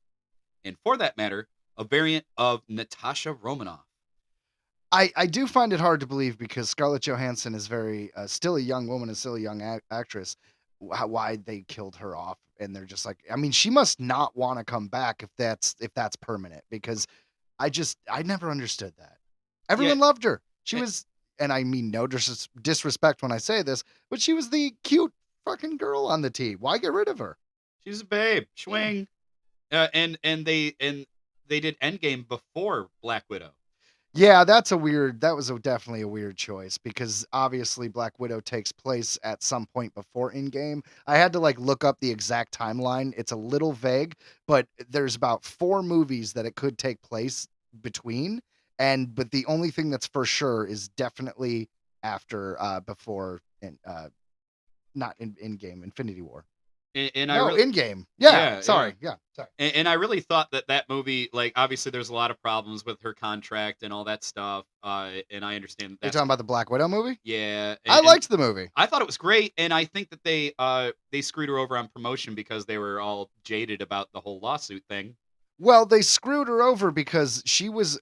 And for that matter, a variant of Natasha Romanoff. I do find it hard to believe because Scarlett Johansson is very still a young woman and still a young actress. Why they killed her off, and they're just like, I mean, she must not want to come back if that's permanent, because I never understood that. Everyone loved her. She was, and I mean no disrespect when I say this, but she was the cute fucking girl on the team. Why get rid of her? She's a babe. Swing. And they did Endgame before Black Widow. Yeah, that was definitely a weird choice, because obviously Black Widow takes place at some point before Endgame. I had to look up the exact timeline. It's a little vague, but there's about 4 movies that it could take place between. But the only thing that's for sure is definitely after, before, not in Endgame, Infinity War. Endgame. Yeah, sorry. Yeah, sorry. And I really thought that movie, obviously there's a lot of problems with her contract and all that stuff. And I understand that. You're talking about the Black Widow movie? Yeah. I liked the movie. I thought it was great. And I think that they screwed her over on promotion because they were all jaded about the whole lawsuit thing. Well, they screwed her over because she was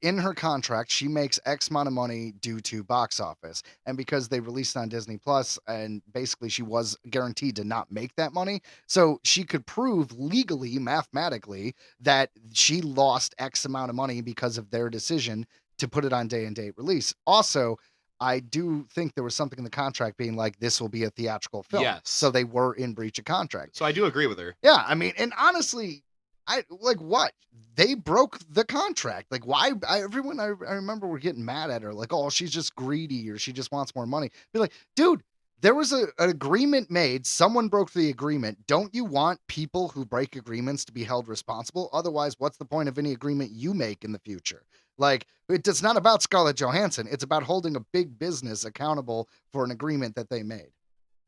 in her contract. She makes X amount of money due to box office. And because they released on Disney Plus, and basically she was guaranteed to not make that money. So she could prove legally, mathematically, that she lost X amount of money because of their decision to put it on day and date release. Also, I do think there was something in the contract being like, this will be a theatrical film. Yes. So they were in breach of contract. So I do agree with her. Yeah. I mean, and honestly, I like what? They broke the contract. Like, why? Everyone I remember were getting mad at her. Like, oh, she's just greedy or she just wants more money. Be like, dude, there was an agreement made. Someone broke the agreement. Don't you want people who break agreements to be held responsible? Otherwise, what's the point of any agreement you make in the future? Like, it's not about Scarlett Johansson. It's about holding a big business accountable for an agreement that they made.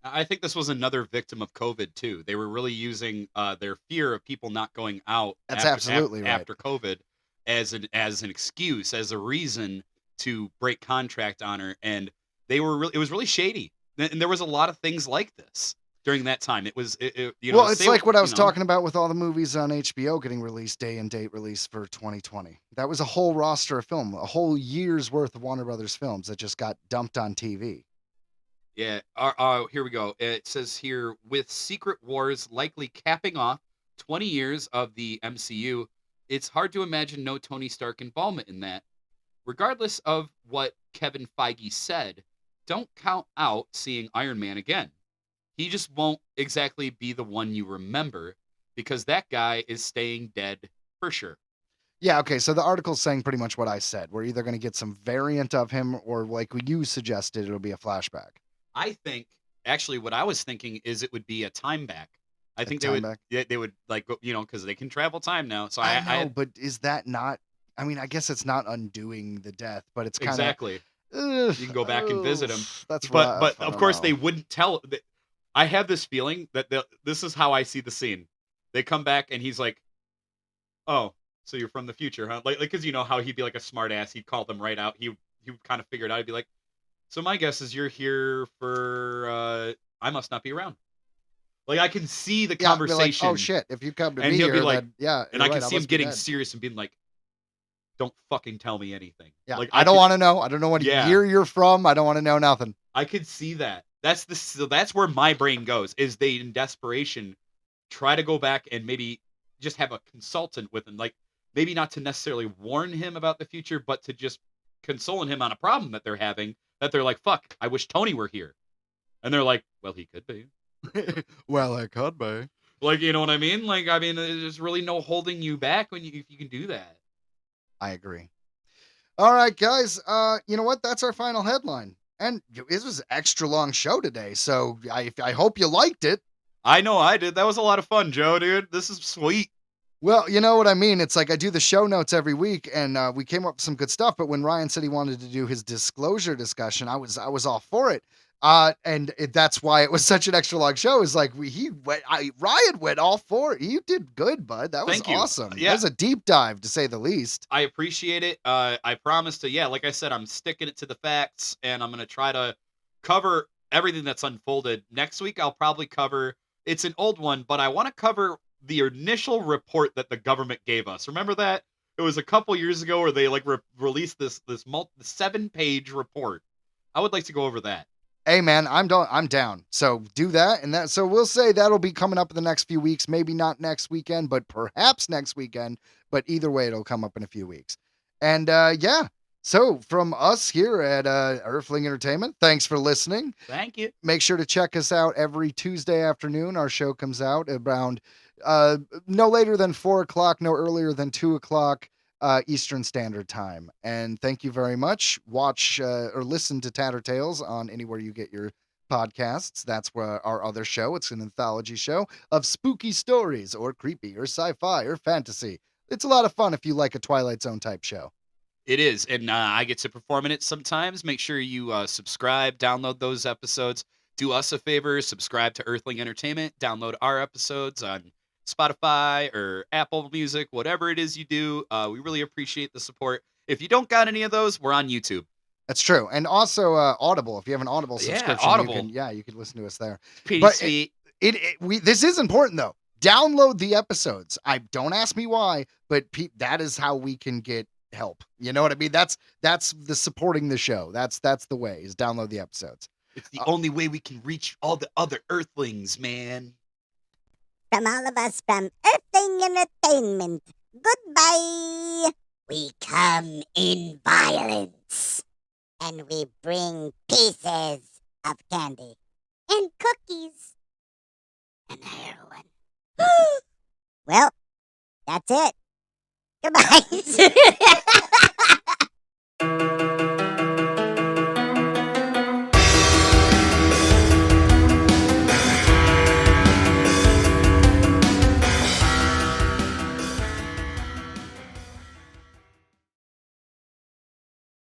I think this was another victim of COVID too. They were really using their fear of people not going out That's absolutely right. after COVID as an excuse, as a reason to break contract on her, and it was really shady. And there was a lot of things like this during that time. It was well, it's like what I was talking about with all the movies on HBO getting released day and date release for 2020. That was a whole roster of film, a whole year's worth of Warner Brothers films that just got dumped on TV. Yeah. Here we go. It says here, with Secret Wars likely capping off 20 years of the MCU, it's hard to imagine no Tony Stark involvement in that. Regardless of what Kevin Feige said, don't count out seeing Iron Man again. He just won't exactly be the one you remember, because that guy is staying dead for sure. Yeah, okay, so the article's saying pretty much what I said. We're either going to get some variant of him, or like you suggested, it'll be a flashback. I think, actually, what I was thinking is it would be a time back. I think they would like, because they can travel time now. So I know, but is that not? I mean, I guess it's not undoing the death, but it's kind of exactly. You can go back and visit him. That's but rough. of course know. they wouldn't tell. I have this feeling that this is how I see the scene. They come back and he's like, "Oh, so you're from the future, huh?" Like, because you know how he'd be like a smart ass. He'd call them right out. He would kind of figure it out. He'd be like, "So my guess is you're here for I must not be around." Like, I can see the conversation. Like, oh shit! If you come to and me he'll here, be like, then, yeah, and I can right, see him getting serious and being like, "Don't fucking tell me anything." Yeah, like I don't want to know. I don't know what year you're from. I don't want to know nothing. I could see that. So that's where my brain goes. Is they in desperation try to go back and maybe just have a consultant with him, like maybe not to necessarily warn him about the future, but to just console him on a problem that they're having. That they're like, "Fuck, I wish Tony were here," and they're like, "Well, he could be." Well, it could be. Like, you know what I mean? Like, I mean, there's really no holding you back if you can do that. I agree. All right, guys. You know what? That's our final headline. And this was an extra long show today, so I hope you liked it. I know I did. That was a lot of fun, Joe, dude. This is sweet. Well, you know what I mean? It's like I do the show notes every week, and we came up with some good stuff, but when Ryan said he wanted to do his disclosure discussion, I was all for it. That's why it was such an extra long show. Is like Ryan went all for it. You did good, bud. That was awesome. Yeah. That was a deep dive, to say the least. I appreciate it. I promise to, like I said, I'm sticking it to the facts, and I'm gonna try to cover everything that's unfolded. Next week, I'll probably cover. It's an old one, but I want to cover the initial report that the government gave us. Remember that? It was a couple years ago where they like released this 7-page report. I would like to go over that. Hey man, I'm down. So do that, so we'll say that'll be coming up in the next few weeks. Maybe not next weekend, but perhaps next weekend. But either way, it'll come up in a few weeks. And yeah. So from us here at Earthling Entertainment, thanks for listening. Thank you. Make sure to check us out every Tuesday afternoon. Our show comes out around no later than 4:00, no earlier than 2:00. Eastern Standard Time. And thank you very much. Watch or listen to Tattertales on anywhere you get your podcasts. That's where our other show. It's an anthology show of spooky stories or creepy or sci-fi or fantasy. It's a lot of fun if you like a Twilight Zone type show. It is, and I get to perform in it sometimes. Make sure you subscribe, download those episodes. Do us a favor, subscribe to Earthling Entertainment, download our episodes on Spotify or Apple Music, whatever it is you do. We really appreciate the support. If you don't got any of those, we're on YouTube. That's true. And also Audible. If you have an Audible subscription, Audible. you can listen to us there. Pretty sweet. This is important though. Download the episodes. Don't ask me why, but that is how we can get help. You know what I mean? That's the supporting the show. That's the way, is download the episodes. It's the only way we can reach all the other Earthlings, man. From all of us from Earthling Entertainment, goodbye. We come in violence, and we bring pieces of candy and cookies and heroin. Well, That's it. Goodbye.